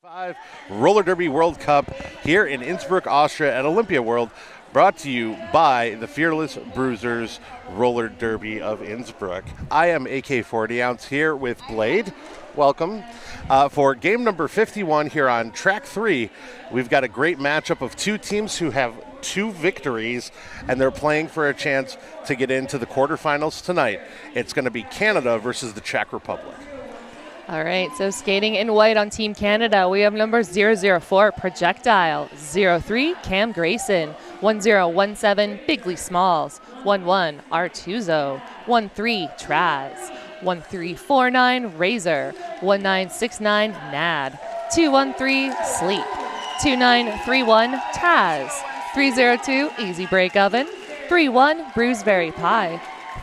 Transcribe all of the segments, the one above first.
5 Roller Derby World Cup here in Innsbruck, Austria at Olympia World, brought to you by the fearless Bruisers Roller Derby of Innsbruck. I am AK40 ounce here with Blade. Welcome. For game number 51 here on track 3, we've got a great matchup of two teams who have 2 victories, and they're playing for a chance to get into the quarterfinals tonight. It's going to be Canada versus the Czech Republic. All right, so skating in white on Team Canada, we have number 004, Projectile, 03, Cam Grayson, 1017, Bigley Smalls, 11, Artuzo, 13, Traz, 1349, Razor, 1969, Nad, 213, Sleep, 2931, Taz, 302, Easy Break Oven, 31, Bruisberry Pie,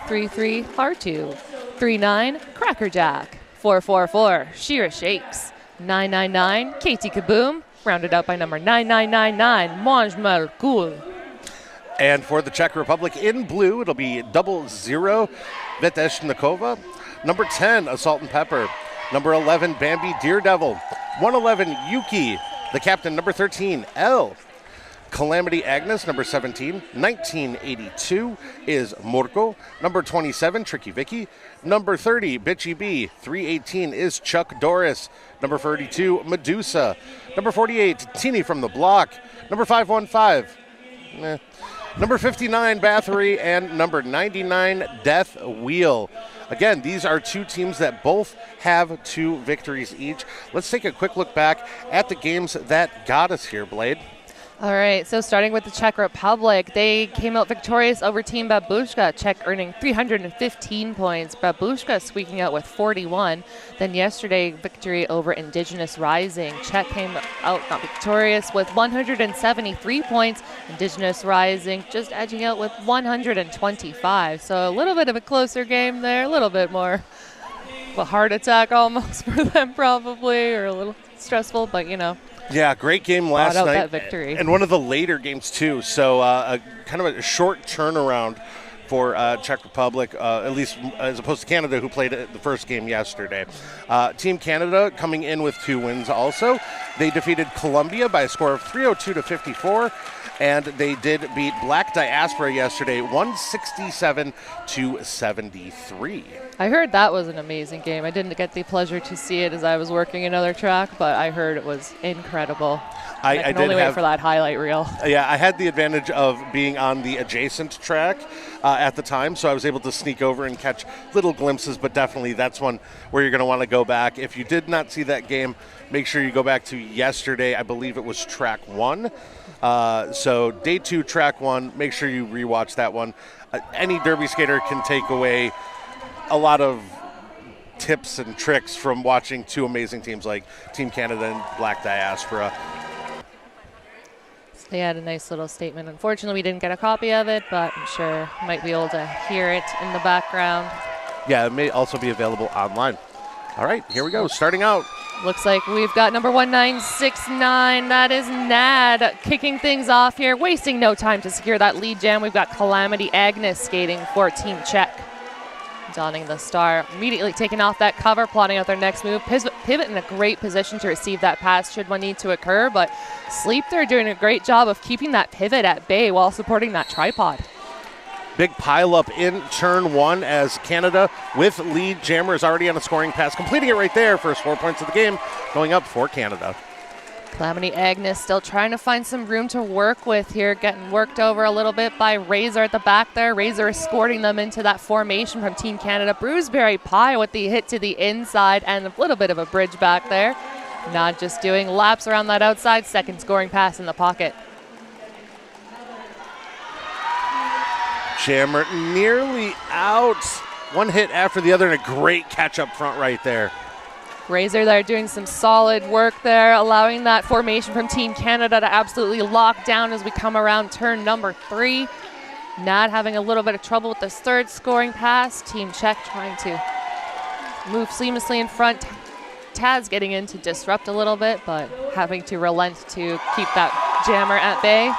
33, Hartu, 39, Cracker Jack, 444, Shira Shakes, 999, Katie Kaboom, rounded out by number 9999, Mange Malcool. And for the Czech Republic in blue, it'll be 00, Veteshnikova, number 10, Assault and Pepper, number 11, Bambi Daredevil, 111, Yuki, the captain, number 13, L. Calamity Agnes, number 17, 1982 is Murko, number 27, Tricky Vicky, number 30, Bitchy B, 318 is Chuck Doris, number 42, Medusa, number 48, Teeny from the Block, number 515, number 59, Bathory, and number 99, Death Wheel. Again, these are two teams that both have 2 victories each. Let's take a quick look back at the games that got us here, Blade. All right, so starting with the Czech Republic, they came out victorious over Team Babushka, Czech earning 315 points, Babushka squeaking out with 41. Then yesterday, victory over Indigenous Rising. Czech came out not victorious with 173 points, Indigenous Rising just edging out with 125. So a little bit of a closer game there, a little bit more of a heart attack almost for them probably, or a little stressful, but you know. Yeah, great game last night. That victory. And one of the later games, too. So kind of a short turnaround for Czech Republic, at least as opposed to Canada, who played the first game yesterday. Team Canada coming in with 2 wins also. They defeated Colombia by a score of 302-54. And they did beat Black Diaspora yesterday, 167-73. I heard that was an amazing game. I didn't get the pleasure to see it as I was working another track, but I heard it was incredible. I can only wait for that highlight reel. Yeah, I had the advantage of being on the adjacent track at the time, so I was able to sneak over and catch little glimpses, but definitely that's one where you're going to want to go back. If you did not see that game, make sure you go back to yesterday. I believe it was track 1. So day 2, track 1, make sure you rewatch that one. Any derby skater can take away a lot of tips and tricks from watching 2 amazing teams like Team Canada and Black Diaspora. They had a nice little statement. Unfortunately, we didn't get a copy of it, but I'm sure you might be able to hear it in the background. Yeah, it may also be available online. All right, here we go. Starting out. Looks like we've got number 1969. That is Nad kicking things off here, wasting no time to secure that lead jam. We've got Calamity Agnes skating for Team Czech. Donning the star, immediately taking off that cover, plotting out their next move. Pivot in a great position to receive that pass should one need to occur, but Sleep, they're doing a great job of keeping that pivot at bay while supporting that tripod. Big pile up in turn 1 as Canada with lead jammer is already on a scoring pass, completing it right there. First 4 points of the game going up for Canada. Calamity Agnes still trying to find some room to work with here, getting worked over a little bit by Razor at the back there. Razor escorting them into that formation from Team Canada. Bruisberry Pie with the hit to the inside and a little bit of a bridge back there. Not just doing laps around that outside, second scoring pass in the pocket. Jammer nearly out. One hit after the other and a great catch up front right there. Razor there doing some solid work there, allowing that formation from Team Canada to absolutely lock down as we come around turn number 3. Nad having a little bit of trouble with this third scoring pass. Team Czech trying to move seamlessly in front. Taz getting in to disrupt a little bit, but having to relent to keep that jammer at bay.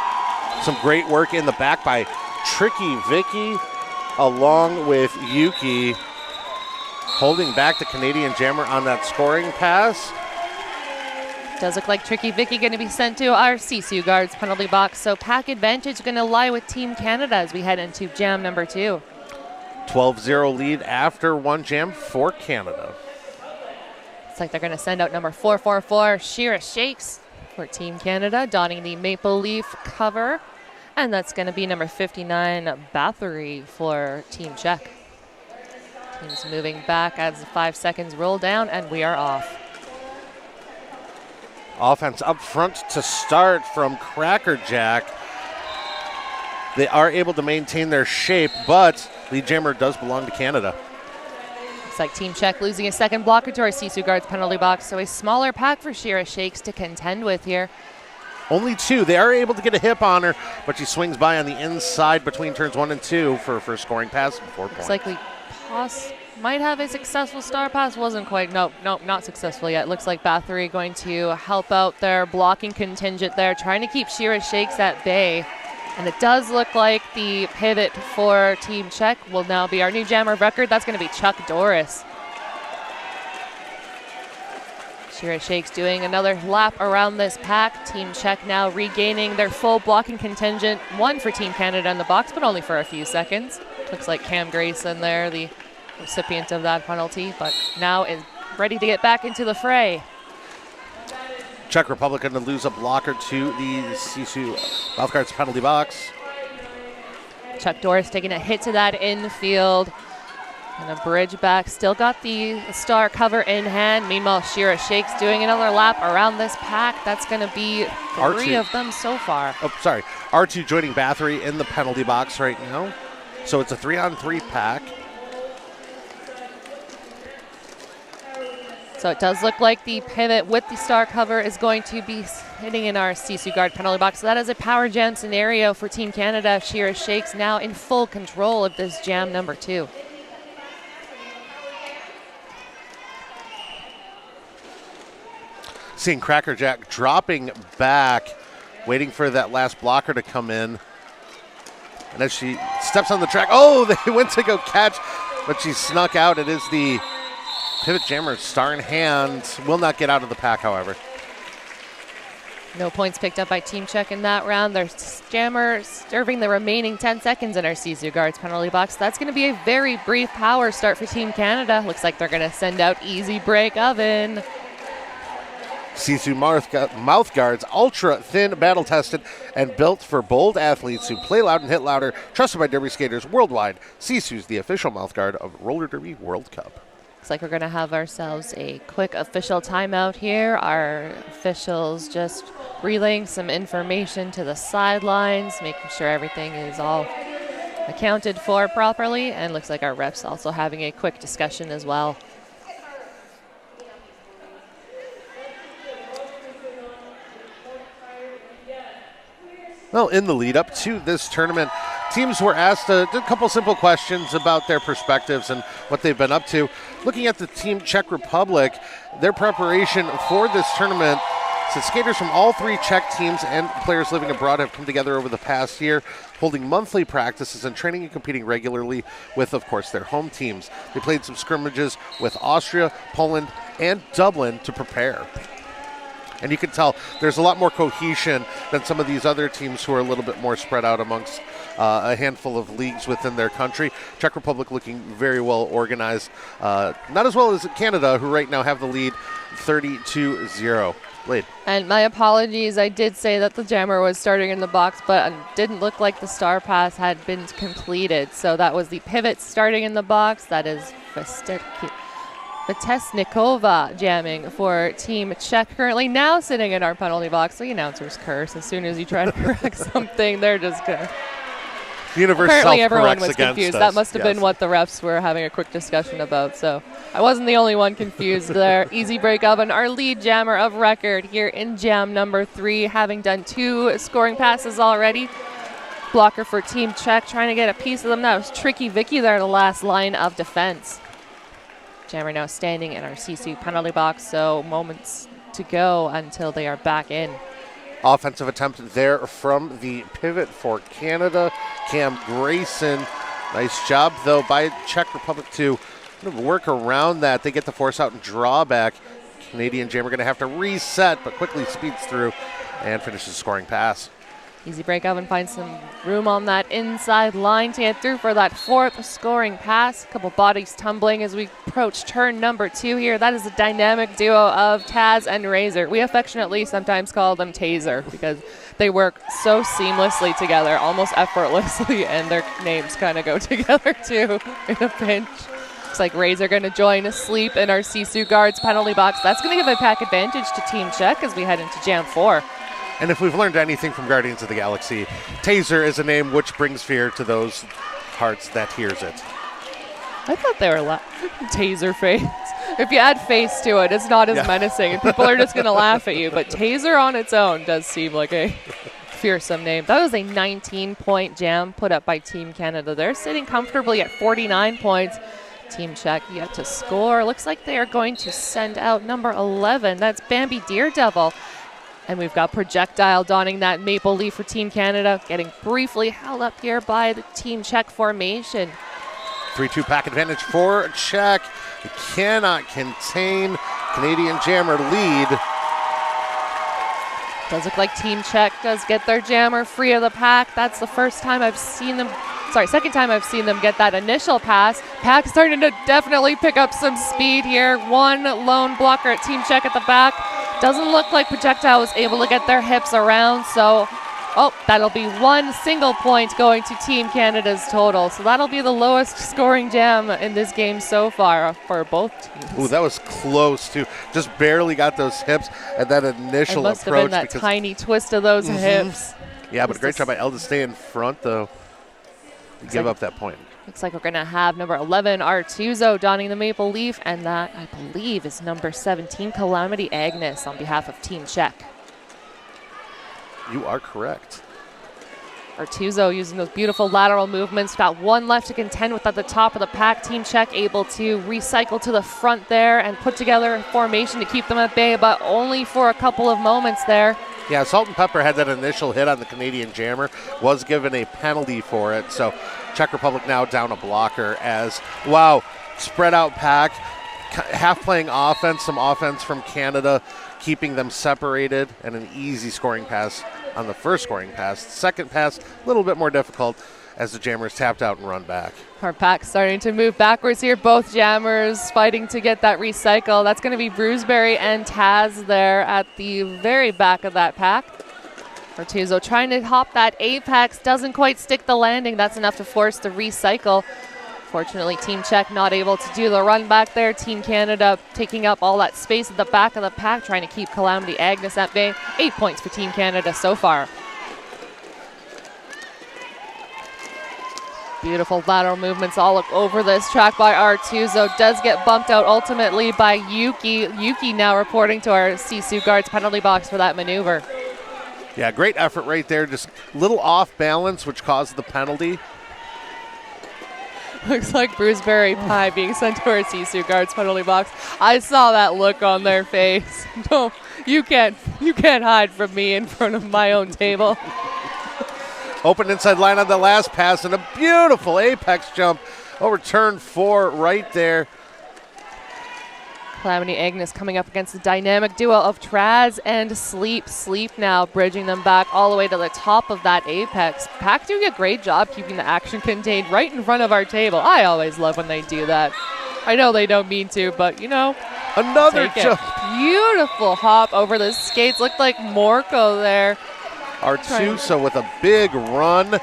Some great work in the back by Tricky Vicky along with Yuki, holding back the Canadian jammer on that scoring pass. Does look like Tricky Vicky going to be sent to our Sisu guards penalty box. So pack advantage going to lie with Team Canada as we head into jam number 2. 12-0 lead after one jam for Canada. It's like they're going to send out number 444, Shira Shakes for Team Canada, donning the maple leaf cover. And that's going to be number 59, Bathory for Team Czech. Team's moving back as the 5 seconds roll down, and we are off. Offense up front to start from Crackerjack. They are able to maintain their shape, but lead jammer does belong to Canada. Looks like Team Czech losing a second blocker to our Sisu guards penalty box, so a smaller pack for Shira Shakes to contend with here. Only 2. They are able to get a hip on her, but she swings by on the inside between turns 1 and 2 for a scoring pass and 4 points. Looks like we might have a successful star pass. Wasn't quite. Nope, not successful yet. Looks like Bathory going to help out their blocking contingent there, trying to keep Shira Shakes at bay. And it does look like the pivot for Team Czech will now be our new jammer of record. That's going to be Chuck Doris. Shira Shakes doing another lap around this pack. Team Czech now regaining their full blocking contingent. 1 for Team Canada in the box, but only for a few seconds. Looks like Cam Grayson there, the recipient of that penalty, but now is ready to get back into the fray. Czech Republic going to lose a blocker to the Sisu Mouthguards penalty box. Chuck Doris taking a hit to that infield. And a bridge back. Still got the star cover in hand. Meanwhile, Shira Shakes doing another lap around this pack. That's going to be 3 of them so far. Oh, sorry. R2 joining Bathory in the penalty box right now. So it's a 3-on-3 pack. So it does look like the pivot with the star cover is going to be hitting in our Sisu guard penalty box. So that is a power jam scenario for Team Canada. Shira Shakes now in full control of this jam number 2. Seeing Crackerjack dropping back, waiting for that last blocker to come in. And as she steps on the track, oh, they went to go catch, but she snuck out. It is the pivot jammer, star in hand. Will not get out of the pack, however. No points picked up by Team Czech in that round. Their jammer serving the remaining 10 seconds in our Sisu guards penalty box. That's going to be a very brief power start for Team Canada. Looks like they're going to send out Easy Break Oven. Sisu mouth guards, ultra thin, battle tested, and built for bold athletes who play loud and hit louder. Trusted by derby skaters worldwide. Sisu's the official mouth guard of Roller Derby World Cup. Looks like we're going to have ourselves a quick official timeout here. Our officials just relaying some information to the sidelines, making sure everything is all accounted for properly. And looks like our refs also having a quick discussion as well. Well, in the lead up to this tournament, teams were asked a couple simple questions about their perspectives and what they've been up to. Looking at the Team Czech Republic, their preparation for this tournament, since skaters from all 3 Czech teams and players living abroad have come together over the past year, holding monthly practices and training and competing regularly with, of course, their home teams. They played some scrimmages with Austria, Poland, and Dublin to prepare. And you can tell there's a lot more cohesion than some of these other teams who are a little bit more spread out amongst a handful of leagues within their country. Czech Republic looking very well organized. Not as well as Canada, who right now have the lead 30-0. Lead. And my apologies, I did say that the jammer was starting in the box, but it didn't look like the star pass had been completed. So that was the pivot starting in the box. That is Vitesnikova jamming for Team Czech, currently now sitting in our penalty box. The announcers curse as soon as you try to correct something. They're just going to... Apparently everyone was confused. That must have been what the refs were having a quick discussion about. So I wasn't the only one confused there. Easy Break Oven, our lead jammer of record here in jam number 3, having done 2 scoring passes already. Blocker for Team Czech, trying to get a piece of them. That was Tricky Vicky there, the last line of defense. Jammer now standing in our Sisu penalty box, so moments to go until they are back in. Offensive attempt there from the pivot for Canada. Cam Grayson. Nice job, though, by Czech Republic to work around that. They get the force out and draw back. Canadian Jammer going to have to reset, but quickly speeds through and finishes scoring pass. Easy break up and find some room on that inside line to get through for that fourth scoring pass. A couple bodies tumbling as we approach turn number 2 here. That is a dynamic duo of Taz and Razor. We affectionately sometimes call them Taser because they work so seamlessly together, almost effortlessly, and their names kind of go together too in a pinch. Looks like Razor going to join Sleep in our Sisu Guards penalty box. That's going to give a pack advantage to Team Czech as we head into Jam 4. And if we've learned anything from Guardians of the Galaxy, Taser is a name which brings fear to those hearts that hears it. I thought they were Taser face. If you add face to it, it's not as menacing, and people are just going to laugh at you. But Taser on its own does seem like a fearsome name. That was a 19-point jam put up by Team Canada. They're sitting comfortably at 49 points. Team Czech yet to score. Looks like they are going to send out number 11. That's Bambi Daredevil. And we've got Projectile donning that maple leaf for Team Canada, getting briefly held up here by the Team Czech formation. 3-2 pack advantage for Czech. He cannot contain Canadian Jammer lead. Does look like Team Czech does get their jammer free of the pack. That's the second time I've seen them get that initial pass. Pack starting to definitely pick up some speed here. One lone blocker at Team Czech at the back. Doesn't look like Projectile was able to get their hips around, so that'll be one single point going to Team Canada's total. So that'll be the lowest scoring jam in this game so far for both teams. Ooh, that was close too. Just barely got those hips and that initial approach. It must have been that tiny twist of those hips. Yeah, but a great job by Elle to stay in front though. Give up that point. Looks like we're going to have number 11, Artuzo, donning the maple leaf, and that, I believe, is number 17, Calamity Agnes, on behalf of Team Czech. You are correct. Artuzo using those beautiful lateral movements. Got one left to contend with at the top of the pack. Team Czech able to recycle to the front there and put together a formation to keep them at bay, but only for a couple of moments there. Yeah, Salt and Pepper had that initial hit on the Canadian Jammer, was given a penalty for it. So Czech Republic now down a blocker as, spread out pack, half playing offense, some offense from Canada, keeping them separated, and an easy scoring pass on the first scoring pass. Second pass, a little bit more difficult as the Jammers tapped out and run back. Our pack starting to move backwards here. Both Jammers fighting to get that recycle. That's going to be Bruisberry and Taz there at the very back of that pack. Artuzo trying to hop that apex, doesn't quite stick the landing. That's enough to force the recycle. Fortunately, Team Czech not able to do the run back there. Team Canada taking up all that space at the back of the pack, trying to keep Calamity Agnes at bay. 8 points for Team Canada so far. Beautiful lateral movements all over this track by Artuzo. Does get bumped out ultimately by Yuki. Yuki now reporting to our Sisu Guards penalty box for that maneuver. Yeah, great effort right there. Just a little off balance, which caused the penalty. Looks like Bruisberry Pie being sent to our Sisu Guards penalty box. I saw that look on their face. No, you can't hide from me in front of my own table. Open inside line on the last pass and a beautiful apex jump over turn 4 right there. Calamity Agnes coming up against the dynamic duo of Traz and Sleep. Sleep now bridging them back all the way to the top of that apex. Pack doing a great job keeping the action contained right in front of our table. I always love when they do that. I know they don't mean to, but another jump. Beautiful hop over the skates. Looked like Morco there. Artuzo with a big run.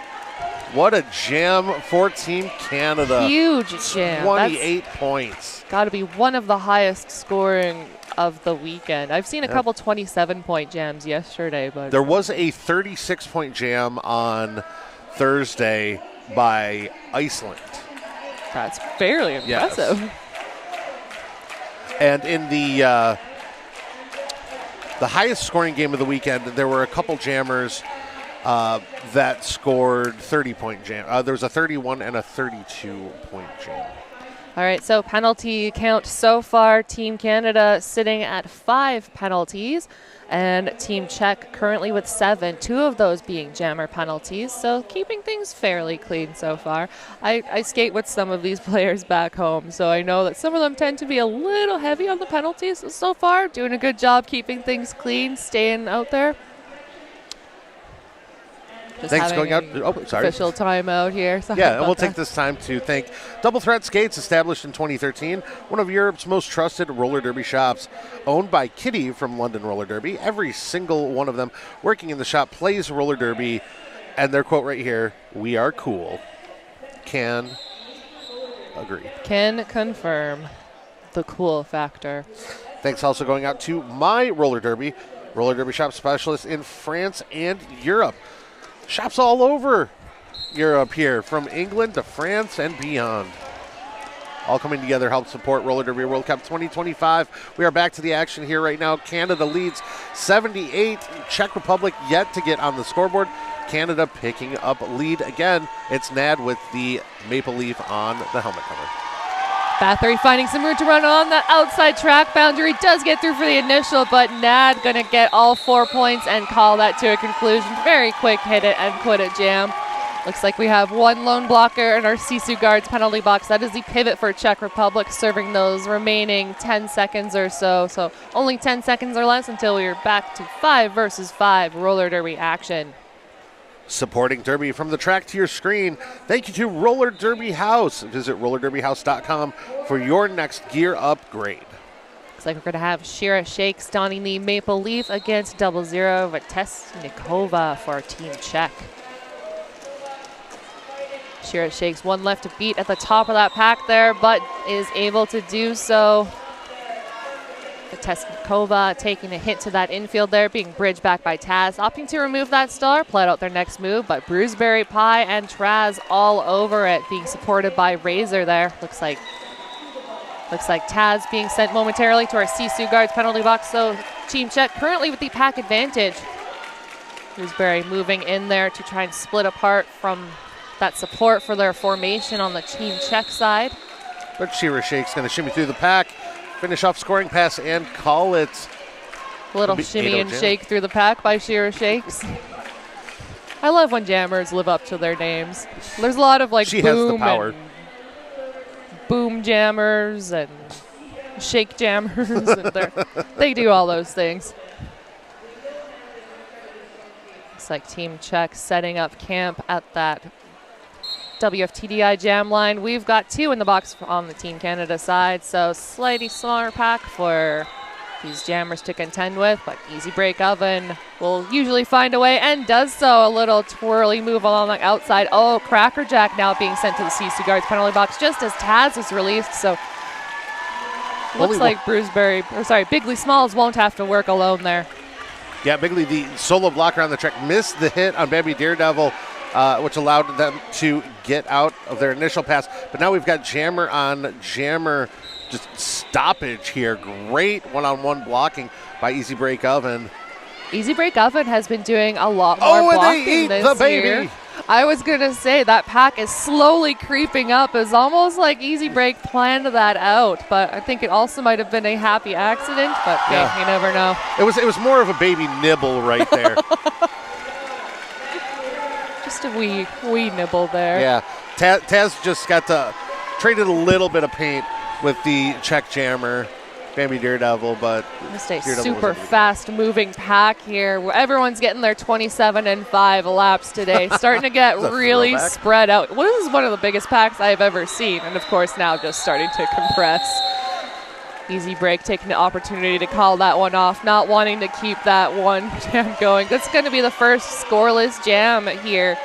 What a jam for Team Canada. Huge jam. 28 points. Got to be one of the highest scoring of the weekend. I've seen a couple 27-point jams yesterday, but there was a 36-point jam on Thursday by Iceland. That's fairly impressive. Yes. And in the highest scoring game of the weekend, there were a couple jammers that scored 30-point jam. There was a 31 and a 32-point jam. All right, so penalty count so far, Team Canada sitting at 5 penalties, and Team Czech currently with 7, 2 of those being jammer penalties, so keeping things fairly clean so far. I skate with some of these players back home, so I know that some of them tend to be a little heavy on the penalties so far, doing a good job keeping things clean, staying out there. Just Thanks going out. Official timeout here. Sorry yeah, and we'll about take this time to thank Double Threat Skates, established in 2013, one of Europe's most trusted roller derby shops, owned by Kitty from London Roller Derby. Every single one of them working in the shop plays roller derby, and their quote right here, "We are cool." Can agree. Can confirm the cool factor. Thanks also going out to My Roller Derby shop specialist in France and Europe. Shops all over Europe here, from England to France and beyond. All coming together, help support Roller Derby World Cup 2025. We are back to the action here right now. Canada leads 78. Czech Republic yet to get on the scoreboard. Canada picking up lead again. It's Nad with the maple leaf on the helmet cover. Bathory finding some room to run on the outside track boundary. Does get through for the initial, but Nad going to get all 4 points and call that to a conclusion. Very quick hit it and quit it jam. Looks like we have one lone blocker in our Sisu guards penalty box. That is the pivot for Czech Republic, serving those remaining 10 seconds or so. So only 10 seconds or less until we are back to 5 versus 5 roller derby action. Supporting Derby from the track to your screen. Thank you to Roller Derby House. Visit rollerderbyhouse.com for your next gear upgrade. Looks like we're going to have Shira Shakes donning the maple leaf against 00 Vitesnikova for Team Czech. Shira Shakes one left to beat at the top of that pack there, but is able to do so. Vitesnikova taking a hit to that infield there, being bridged back by Taz, opting to remove that star, played out their next move, but Bruisberry Pie and Traz all over it, being supported by Razor there. Looks like Taz being sent momentarily to our Sisu guards penalty box, so Team Czech currently with the pack advantage. Bruisberry moving in there to try and split apart from that support for their formation on the Team Czech side. But Shira Shake's going to shimmy through the pack, finish off scoring pass, and call it. A little shimmy and shake through the pack by Shira Shakes. I love when jammers live up to their names. There's a lot of like she has the power. And boom jammers and shake jammers. And they do all those things. Looks like Team Czech setting up camp at that WFTDI jam line. We've got 2 in the box on the Team Canada side, so slightly smaller pack for these jammers to contend with, but Easy Break Oven will usually find a way and does so. A little twirly move along the outside. Oh, Crackerjack now being sent to the Sisu guards penalty box just as Taz is released, so looks like Bigley Smalls won't have to work alone there. Yeah, Bigley, the solo blocker on the track, missed the hit on Bambi Daredevil, which allowed them to get out of their initial pass. But now we've got Jammer on Jammer, just stoppage here. Great one-on-one blocking by Easy Break Oven. Easy Break Oven has been doing a lot more blocking this year. I was going to say that pack is slowly creeping up. It's almost like Easy Break planned that out, but I think it also might have been a happy accident, but yeah, you never know. It was more of a baby nibble right there. Just a wee nibble there. Yeah, Taz just got to traded a little bit of paint with the Czech jammer, Bambi Daredevil, but just a super fast-moving pack here. Where everyone's getting their 27 and 5 laps today, starting to get really spread out. Well, this is one of the biggest packs I've ever seen, and of course now just starting to compress. Easy Break taking the opportunity to call that one off, not wanting to keep that one jam going. That's going to be the first scoreless jam here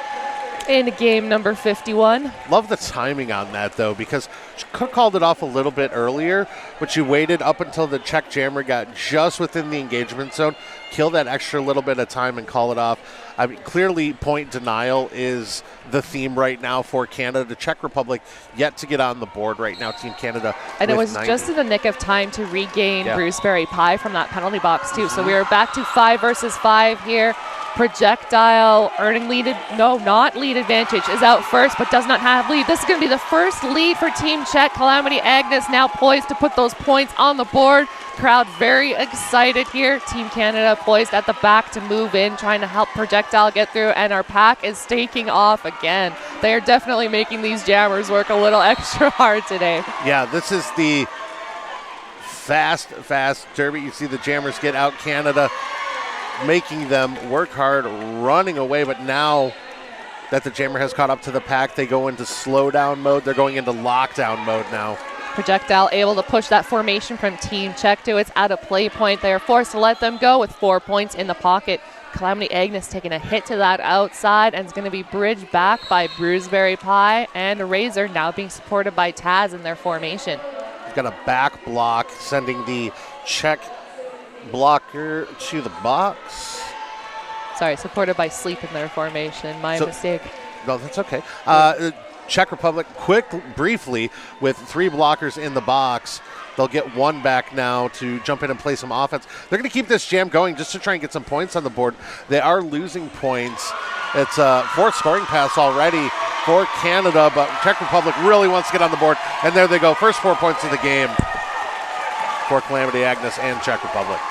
in game number 51. Love the timing on that, though, because she could have called it off a little bit earlier, but she waited up until the Czech jammer got just within the engagement zone, kill that extra little bit of time and call it off. I mean, clearly point denial is the theme right now for Canada. The Czech Republic yet to get on the board right now, Team Canada. And it was 90. Just in the nick of time to regain Bruisberry Pie from that penalty box, too. So we are back to 5 versus 5 here. Projectile earning not lead advantage, is out first but does not have lead. This is going to be the first lead for Team Czech. Calamity Agnes now poised to put those points on the board. Crowd very excited here. Team Canada poised at the back to move in, trying to help Projectile get through, and our pack is taking off again. They are definitely making these jammers work a little extra hard today. Yeah, this is the fast derby. You see the jammers get out Canada, making them work hard, running away, but now that the jammer has caught up to the pack, they go into slowdown mode. They're going into lockdown mode now. Projectile able to push that formation from Team Czech to its out of play point. They are forced to let them go with 4 points in the pocket. Calamity Agnes taking a hit to that outside, and it's going to be bridged back by Bruisers Pie and Razor, now being supported by Taz in their formation. He's got a back block, sending the Czech blocker to the box. Sorry, supported by Sleep in their formation. My mistake. No, that's okay. Czech Republic, briefly, with 3 blockers in the box. They'll get 1 back now to jump in and play some offense. They're going to keep this jam going just to try and get some points on the board. They are losing points. It's a 4th scoring pass already for Canada, but Czech Republic really wants to get on the board. And there they go. First 4 points of the game for Calamity Agnes and Czech Republic.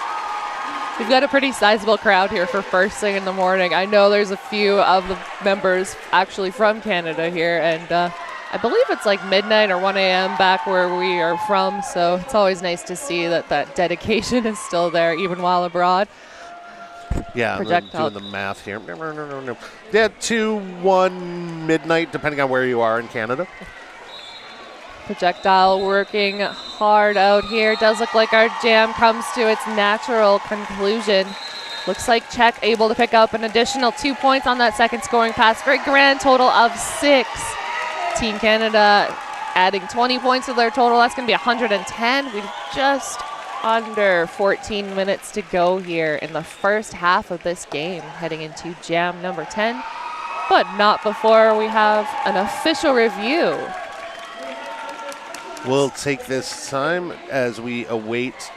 We've got a pretty sizable crowd here for first thing in the morning. I know there's a few of the members actually from Canada here, and I believe it's like midnight or 1 a.m. back where we are from, so it's always nice to see that dedication is still there even while abroad. Yeah, I'm doing the math here. No. Yeah, 2, 1, midnight, depending on where you are in Canada. Projectile working hard out here. Does look like our jam comes to its natural conclusion. Looks like Czech able to pick up an additional 2 points on that second scoring pass for a grand total of 6. Team Canada adding 20 points to their total. That's going to be 110. We've just under 14 minutes to go here in the first half of this game, heading into jam number 10, but not before we have an official review. We'll take this time as we await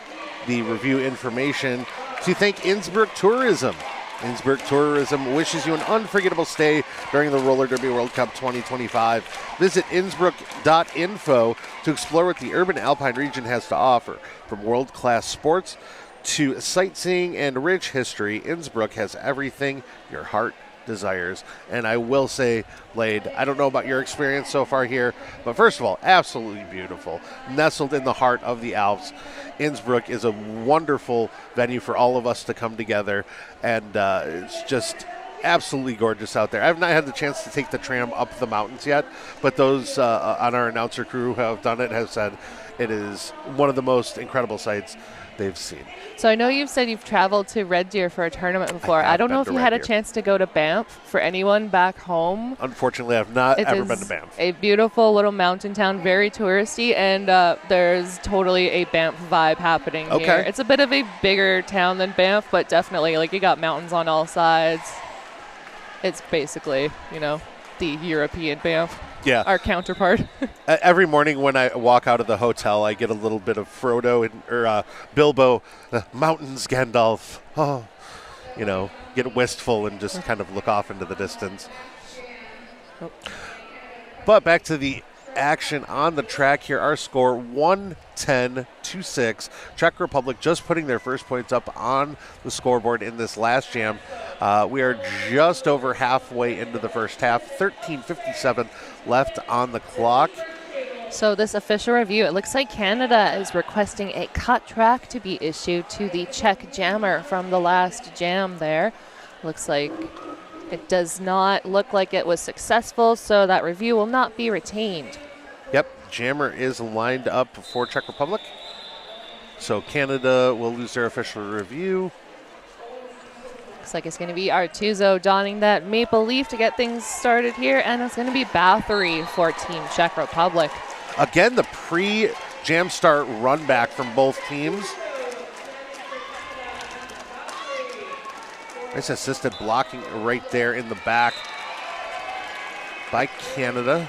the review information to thank Innsbruck Tourism. Innsbruck Tourism wishes you an unforgettable stay during the Roller Derby World Cup 2025. Visit innsbruck.info to explore what the urban alpine region has to offer. From world-class sports to sightseeing and rich history, Innsbruck has everything your heart desires. And I will say, Blade, I don't know about your experience so far here, but first of all, absolutely beautiful. Nestled in the heart of the Alps, Innsbruck is a wonderful venue for all of us to come together, and it's just absolutely gorgeous out there. I've not had the chance to take the tram up the mountains yet, but those on our announcer crew who have done it have said it is one of the most incredible sights they've seen. So I know you've said you've traveled to Red Deer for a tournament before. I don't know if you had a chance to go to Banff. For anyone back home, unfortunately, I've not ever been to Banff. A beautiful little mountain town, very touristy, and there's totally a Banff vibe happening here. It's a bit of a bigger town than Banff, but definitely, like, you got mountains on all sides. It's basically, the European Banff. Yeah. Our counterpart. Every morning when I walk out of the hotel, I get a little bit of Frodo or Bilbo, mountains, Gandalf. Oh, get wistful and just kind of look off into the distance. Oh. But back to the action on the track here. Our score 110-6. Czech Republic just putting their first points up on the scoreboard in this last jam. We are just over halfway into the first half. 13:57 left on the clock. So this official review, it looks like Canada is requesting a cut track to be issued to the Czech jammer from the last jam there. Looks like it does not look like it was successful, so that review will not be retained. Yep, jammer is lined up for Czech Republic. So Canada will lose their official review. Looks like it's going to be Artuzo donning that maple leaf to get things started here, and it's going to be Bathory for Team Czech Republic. Again, the pre-jam start run back from both teams. Nice assisted blocking right there in the back by Canada.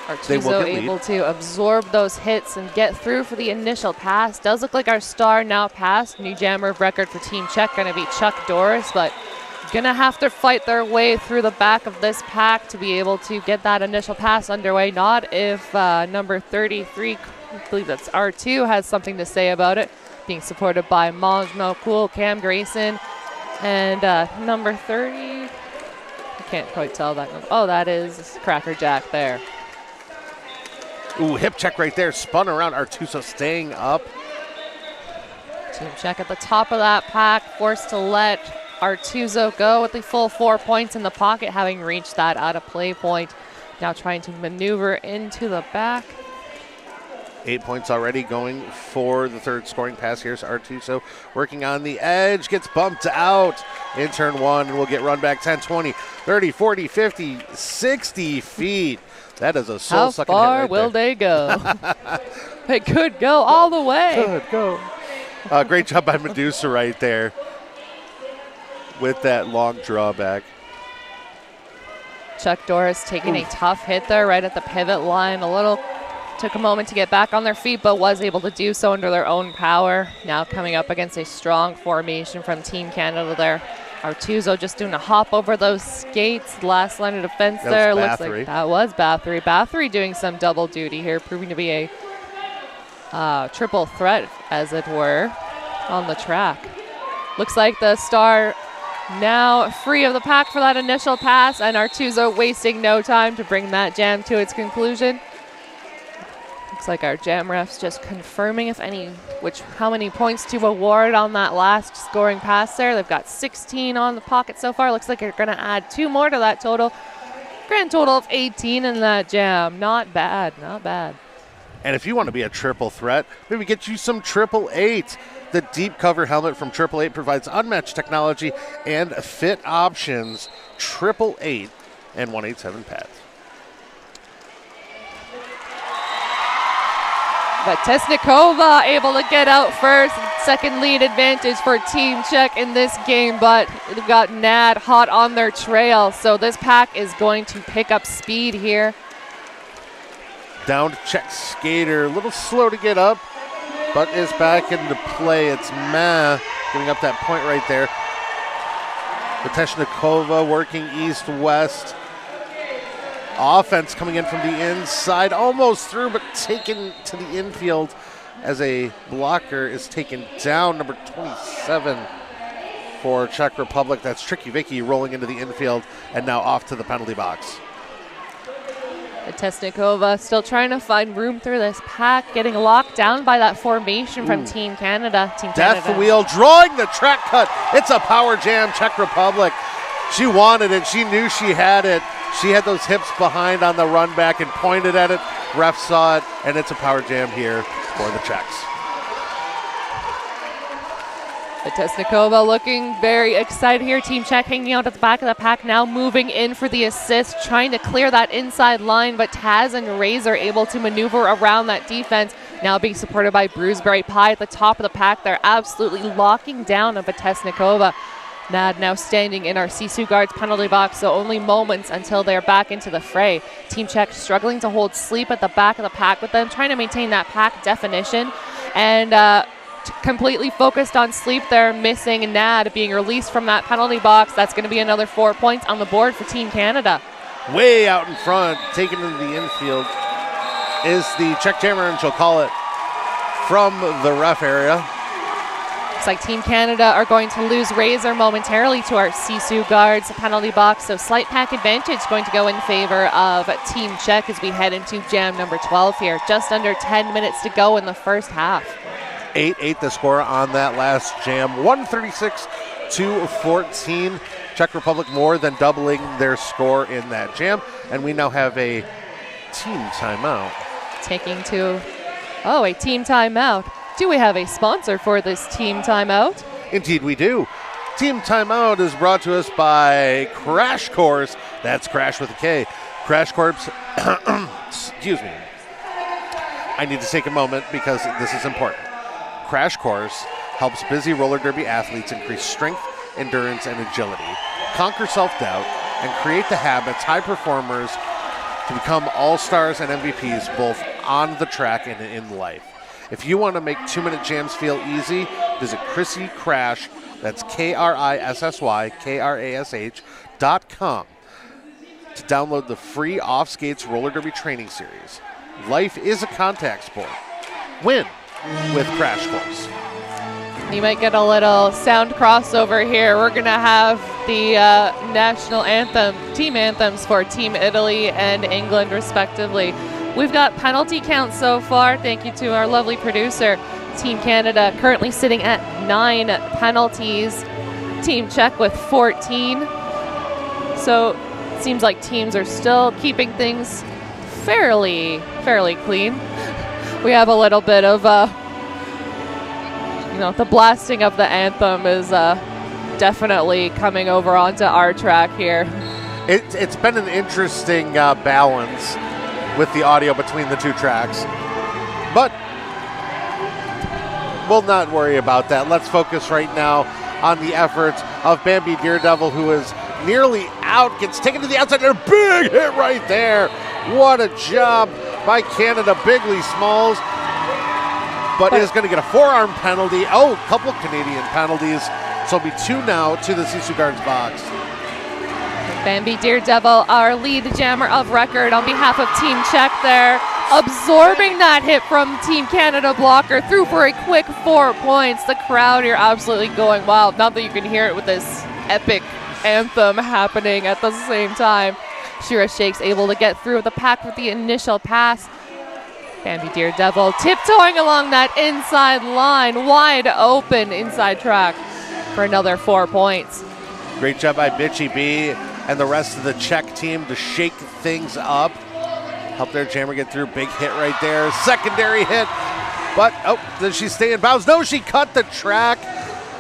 Artuzo able to absorb those hits and get through for the initial pass. Does look like our star now passed. New jammer of record for Team Czech going to be Chuck Doris, but Gonna have to fight their way through the back of this pack to be able to get that initial pass underway. Not if number 33, I believe that's R2, has something to say about it. Being supported by Monjmo Cool, Cam Grayson, and number 30. I can't quite tell that number. Oh, that is Cracker Jack there. Ooh, hip check right there. Spun around. Artuso staying up. Team Czech at the top of that pack, forced to let Artuso go with the full 4 points in the pocket, having reached that out of play point. Now trying to maneuver into the back. 8 points already going for the third scoring pass. Here's Artuso working on the edge, gets bumped out in turn one, and we'll get run back 10, 20, 30, 40, 50, 60 feet. That is a soul-sucking hit right there. How far will they go? They could go all the way. Could go. Great job by Medusa right there with that long drawback. Chuck Doris taking a tough hit there right at the pivot line. Took a moment to get back on their feet, but was able to do so under their own power. Now coming up against a strong formation from Team Canada there. Artuso just doing a hop over those skates. Last line of defense there. Looks like that was Bathory. Bathory doing some double duty here, proving to be a triple threat, as it were, on the track. Looks like the Star now free of the pack for that initial pass, and Artuso wasting no time to bring that jam to its conclusion. Looks like our jam refs just confirming how many points to award on that last scoring pass there. They've got 16 on the pocket so far. Looks like they're going to add 2 more to that total. Grand total of 18 in that jam. Not bad, not bad. And if you want to be a triple threat, maybe get you some 888. The deep cover helmet from 888 provides unmatched technology and fit options. 888 and 187 pads. But Tesnikova able to get out first. Second lead advantage for Team Czech in this game, but they've got Nad hot on their trail. So this pack is going to pick up speed here. Down to Czech skater. A little slow to get up, but is back into play. It's Ma getting up that point right there. Tesnikova working east-west. Offense coming in from the inside, almost through, but taken to the infield as a blocker is taken down. Number 27 for Czech Republic. That's Tricky Vicky rolling into the infield and now off to the penalty box. Tesnikova still trying to find room through this pack, getting locked down by that formation from Team Canada. Death Wheel drawing the track cut. It's a power jam, Czech Republic. She wanted it. She knew she had it. She had those hips behind on the run back and pointed at it. Ref saw it, and it's a power jam here for the Czechs. Tesnikova looking very excited here. Team Czech hanging out at the back of the pack now, moving in for the assist, trying to clear that inside line, but Taz and Razor able to maneuver around that defense. Now being supported by Bruisberry Pie at the top of the pack. They're absolutely locking down of Tesnikova. Nad now standing in our Sisu guards penalty box, so only moments until they're back into the fray. Team Czech struggling to hold Sleep at the back of the pack with them, trying to maintain that pack definition, and completely focused on Sleep there, missing Nad being released from that penalty box. That's going to be another 4 points on the board for Team Canada. Way out in front, taken into the infield, is the Czech jammer, and she'll call it from the ref area. Looks like Team Canada are going to lose Razor momentarily to our Sisu guards penalty box, so slight pack advantage going to go in favor of Team Czech as we head into jam number 12 here. Just under 10 minutes to go in the first half. 8-8 the score on that last jam. 136-14. Czech Republic more than doubling their score in that jam, and we now have a team timeout. A team timeout. Do we have a sponsor for this team timeout? Indeed we do. Team timeout is brought to us by Crash Course. That's Crash with a K. Crash Course, excuse me. I need to take a moment because this is important. Crash Course helps busy roller derby athletes increase strength, endurance, and agility, conquer self-doubt, and create the habits high performers to become all-stars and MVPs both on the track and in life. If you want to make 2-minute jams feel easy, visit Chrissy Crash That's KRISSYKRASH.com to download the free Off Skates Roller Derby training series. Life is a contact sport. Win with Crash Course. You might get a little sound crossover here. We're going to have the national anthem, team anthems for Team Italy and England, respectively. We've got penalty counts so far. Thank you to our lovely producer. Team Canada currently sitting at 9 penalties. Team Czech with 14. So it seems like teams are still keeping things fairly clean. We have a little bit of, the blasting of the anthem is definitely coming over onto our track here. It's been an interesting balance with the audio between the two tracks, but we'll not worry about that. Let's focus right now on the efforts of Bambi Daredevil, who is nearly out, gets taken to the outside, and a big hit right there. What a job by Canada. Bigly Smalls, but is going to get a forearm penalty. Oh, a couple of Canadian penalties. So it'll be 2 now to the Sisu Guards box. Bambi Daredevil, our lead jammer of record on behalf of Team Czech there, absorbing that hit from Team Canada blocker, through for a quick 4 points. The crowd here absolutely going wild. Not that you can hear it with this epic anthem happening at the same time. Shira Shakes able to get through the pack with the initial pass. Bambi Daredevil tiptoeing along that inside line, wide open inside track for another 4 points. Great job by Bitchy B and the rest of the Czech team to shake things up. Help their jammer get through. Big hit right there. Secondary hit. But, does she stay in bounds? No, she cut the track.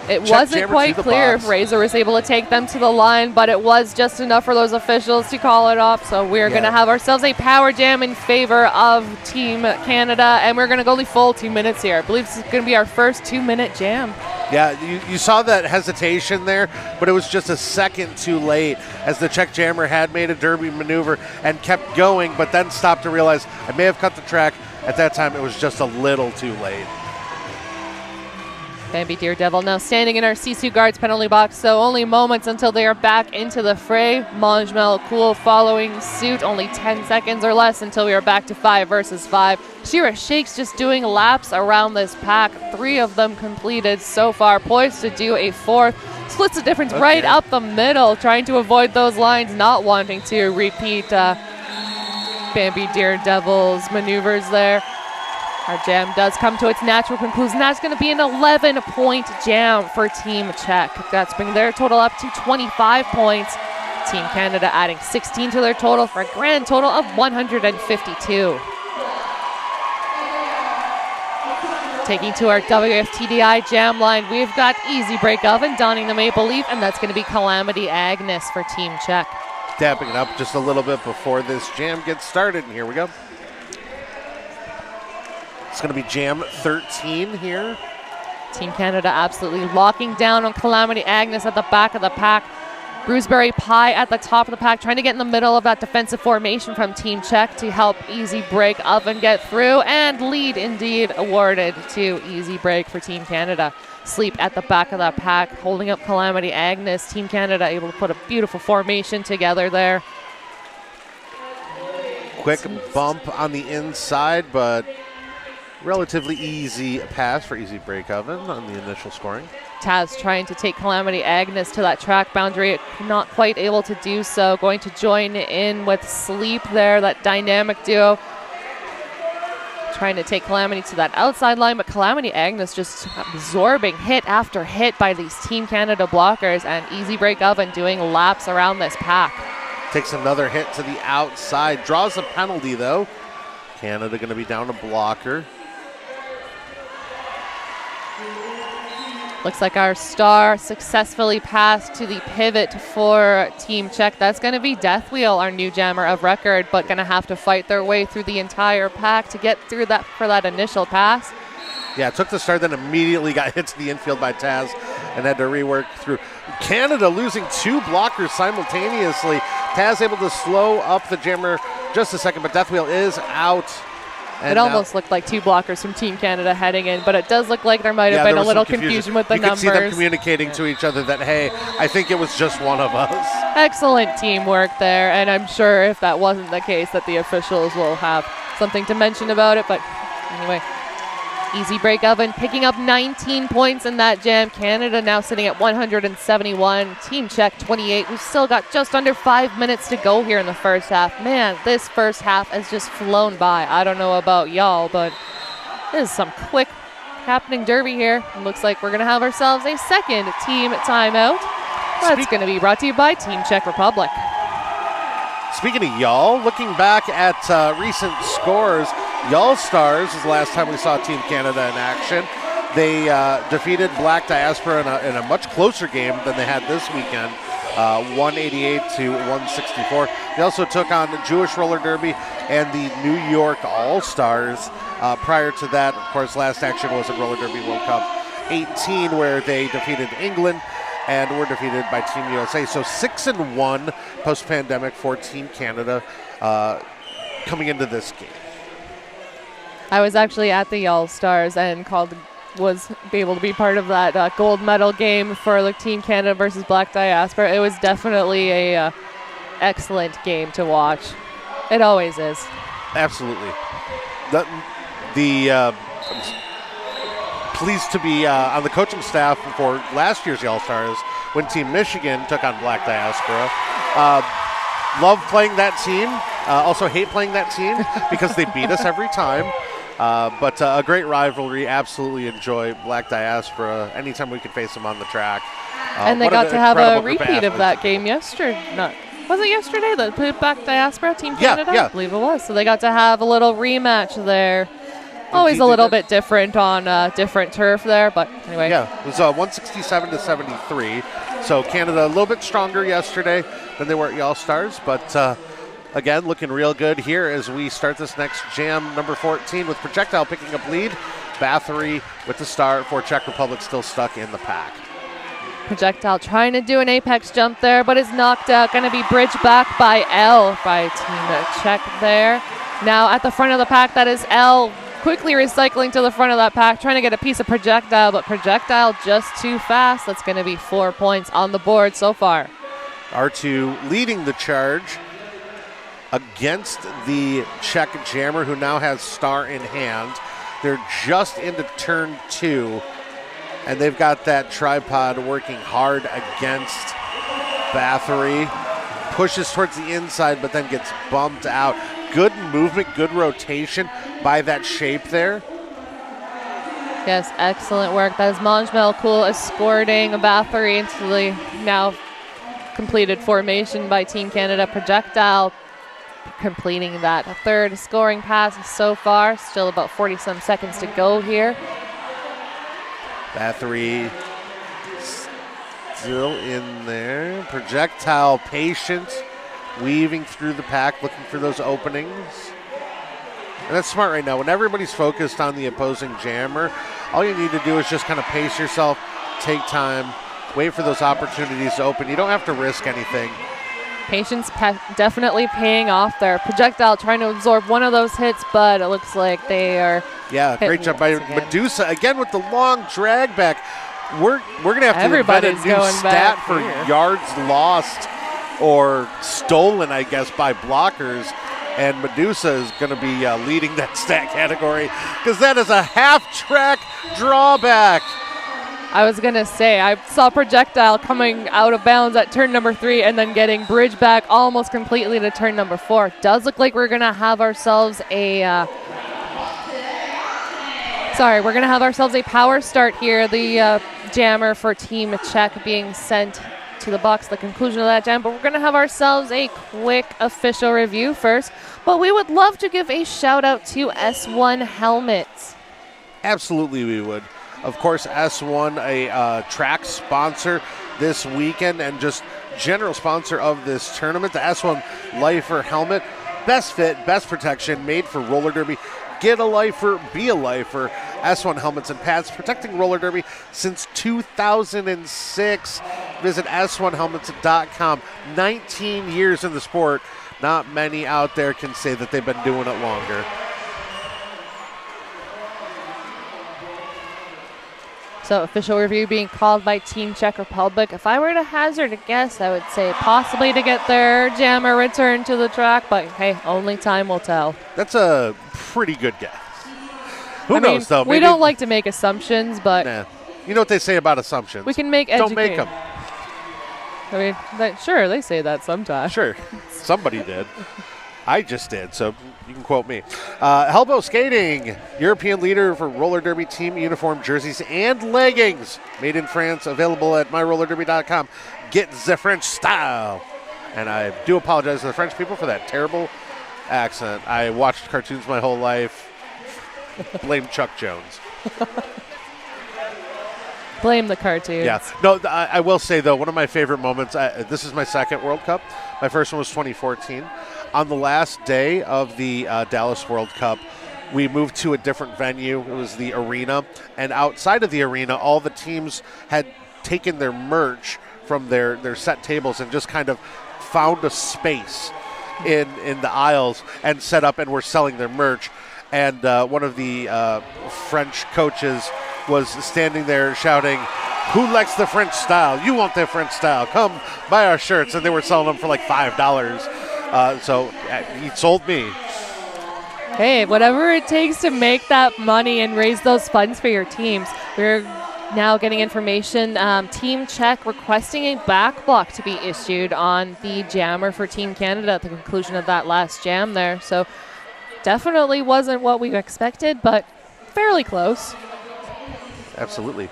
It wasn't quite clear if Razor was able to take them to the line, but it was just enough for those officials to call it off. So we're going to have ourselves a power jam in favor of Team Canada, and we're going to go the full 2 minutes here. I believe this is going to be our first 2-minute jam. Yeah, you saw that hesitation there, but it was just a second too late as the Czech jammer had made a derby maneuver and kept going, but then stopped to realize I may have cut the track. At that time, it was just a little too late. Bambi Daredevil now standing in our Sisu Guards penalty box, so only moments until they are back into the fray. Manjmel Cool following suit, only 10 seconds or less until we are back to 5 versus 5. Shira Shakes just doing laps around this pack, 3 of them completed so far, poised to do a 4th. Splits the difference right up the middle, trying to avoid those lines, not wanting to repeat Bambi Daredevil's maneuvers there. Our jam does come to its natural conclusion. That's going to be an 11-point jam for Team Czech. That's bringing their total up to 25 points. Team Canada adding 16 to their total for a grand total of 152. Taking to our WFTDI jam line, we've got Easy Break Oven donning the maple leaf, and that's going to be Calamity Agnes for Team Czech. Dapping it up just a little bit before this jam gets started, and here we go. It's going to be jam 13 here. Team Canada absolutely locking down on Calamity Agnes at the back of the pack. Bruisberry Pie at the top of the pack, trying to get in the middle of that defensive formation from Team Czech to help Easy Break Oven get through, and lead indeed awarded to Easy Break for Team Canada. Sleep at the back of that pack, holding up Calamity Agnes. Team Canada able to put a beautiful formation together there. Quick bump on the inside, but relatively easy pass for Easy Break Oven on the initial scoring. Taz trying to take Calamity Agnes to that track boundary, not quite able to do so. Going to join in with Sleep there, that dynamic duo. Trying to take Calamity to that outside line, but Calamity Agnes just absorbing hit after hit by these Team Canada blockers, and Easy Break Oven doing laps around this pack. Takes another hit to the outside, draws a penalty though. Canada going to be down a blocker. Looks like our star successfully passed to the pivot for Team Czech. That's going to be Deathwheel, our new jammer of record, but going to have to fight their way through the entire pack to get through that for that initial pass. Yeah, took the start, then immediately got hit to the infield by Taz and had to rework through. Canada losing 2 blockers simultaneously. Taz able to slow up the jammer just a second, but Deathwheel is out. And it almost looked like 2 blockers from Team Canada heading in, but it does look like there might have been a little confusion with the numbers. You could see them communicating to each other that, hey, I think it was just one of us. Excellent teamwork there, and I'm sure if that wasn't the case that the officials will have something to mention about it, but anyway. Easy break oven, picking up 19 points in that jam. Canada now sitting at 171. Team Czech 28. We've still got just under 5 minutes to go here in the first half. Man, this first half has just flown by. I don't know about y'all, but this is some quick happening derby here. It looks like we're going to have ourselves a second team timeout. That's going to be brought to you by Team Czech Republic. Speaking of y'all, looking back at recent scores, Y'all Stars is the last time we saw Team Canada in action. They defeated Black Diaspora in a much closer game than they had this weekend, 188 to 164. They also took on the Jewish Roller Derby and the New York All-Stars. Prior to that, of course, last action was in Roller Derby World Cup 18, where they defeated England and were defeated by Team USA. So 6-1 post-pandemic for Team Canada coming into this game. I was actually at the All-Stars and was able to be part of that gold medal game for the Team Canada versus Black Diaspora. It was definitely a excellent game to watch. It always is. Absolutely. Pleased to be on the coaching staff for last year's All-Stars when Team Michigan took on Black Diaspora. Love playing that team. Also hate playing that team because they beat us every time. But a great rivalry. Absolutely enjoy Black Diaspora anytime we can face them on the track. And they got to have a repeat of that game yesterday. Was it yesterday that played Black Diaspora, Team Canada? Yeah. I believe it was. So they got to have a little rematch there. Always a little bit different on different turf there, but anyway. Yeah, it was 167 to 73. So Canada a little bit stronger yesterday than they were at All-Stars, but again, looking real good here as we start this next jam, number 14, with Projectile picking up lead. Bathory with the start for Czech Republic still stuck in the pack. Projectile trying to do an apex jump there, but is knocked out. Going to be bridged back by L by Team Czech there. Now at the front of the pack, that is L. Quickly recycling to the front of that pack, trying to get a piece of Projectile, but Projectile just too fast. That's going to be 4 points on the board so far. R2 leading the charge against the Czech jammer, who now has star in hand. They're just into turn 2, and they've got that tripod working hard against Bathory. Pushes towards the inside, but then gets bumped out. Good movement, good rotation by that shape there. Yes, excellent work. That is Monjmel Cool escorting Bathory into the now completed formation by Team Canada. Projectile completing that third scoring pass so far. Still about 40-some seconds to go here. Bathory still in there. Projectile patient, weaving through the pack, looking for those openings. And that's smart right now. When everybody's focused on the opposing jammer, all you need to do is just kind of pace yourself, take time, wait for those opportunities to open. You don't have to risk anything. Patience definitely paying off there. Projectile trying to absorb one of those hits, but it looks like they are. Yeah, great job by Medusa. Again with the long drag back. We're going to have to invent a new stat for yards lost or stolen, I guess, by blockers. And Medusa is going to be leading that stat category because that is a half-track drawback. I was going to say, I saw Projectile coming out of bounds at turn number 3 and then getting bridged back almost completely to turn number 4. Does look like we're going to have ourselves a... we're going to have ourselves a power start here. The jammer for Team Czech being sent to the box, the conclusion of that jam, but we're going to have ourselves a quick official review first. But we would love to give a shout out to S1 Helmets. Absolutely, we would. Of course, S1, a track sponsor this weekend and just general sponsor of this tournament. The S1 Lifer helmet, best fit, best protection, made for roller derby. Get a lifer, be a lifer. S1 helmets and pads protecting roller derby since 2006. Visit s1helmets.com. 19 years in the sport. Not many out there can say that they've been doing it longer. So official review being called by Team Czech Republic. If I were to hazard a guess, I would say possibly to get their jammer returned to the track, but hey, only time will tell. That's a pretty good guess. Who knows, though? We don't like to make assumptions, but... Nah. You know what they say about assumptions. We can make Don't make them. I mean, sure, they say that sometimes. Sure. Somebody did. I just did, so you can quote me. Elbow skating, European leader for roller derby team uniform jerseys and leggings. Made in France, available at myrollerderby.com. Get the French style. And I do apologize to the French people for that terrible accent. I watched cartoons my whole life. Blame Chuck Jones. Blame the cartoons. Yeah. No, I will say, though, one of my favorite moments, this is my second World Cup. My first one was 2014. On the last day of the Dallas World Cup, we moved to a different venue. It was the arena. And outside of the arena, all the teams had taken their merch from their set tables and just kind of found a space in the aisles and set up and were selling their merch. And one of the French coaches was standing there shouting, "Who likes the French style? You want the French style. Come buy our shirts." And they were selling them for like $5. So he sold me. Hey, whatever it takes to make that money and raise those funds for your teams. We're now getting information. Team Czech requesting a back block to be issued on the jammer for Team Canada at the conclusion of that last jam there. So definitely wasn't what we expected, but fairly close. Absolutely.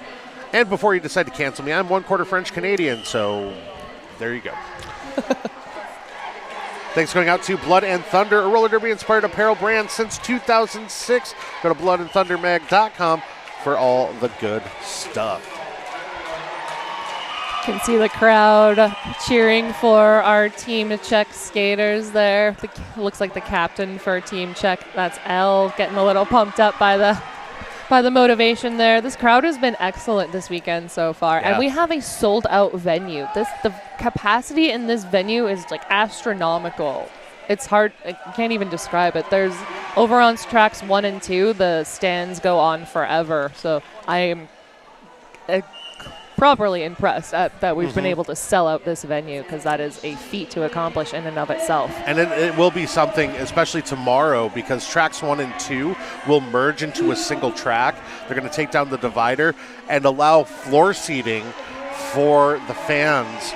And before you decide to cancel me, I'm 1/4 French Canadian, so there you go. Thanks going out to Blood and Thunder, a roller derby inspired apparel brand since 2006. Go to bloodandthundermag.com for all the good stuff. Can see the crowd cheering for our Team Czech skaters there. Looks like the captain for Team Czech, that's L, getting a little pumped up by the motivation there. This crowd has been excellent this weekend so far, and we have a sold-out venue. The capacity in this venue is like astronomical. It's hard, I can't even describe it. There's over on tracks 1 and 2, the stands go on forever. So I am properly impressed that we've been able to sell out this venue, because that is a feat to accomplish in and of itself. And it will be something, especially tomorrow, because tracks 1 and 2 will merge into a single track. They're going to take down the divider and allow floor seating for the fans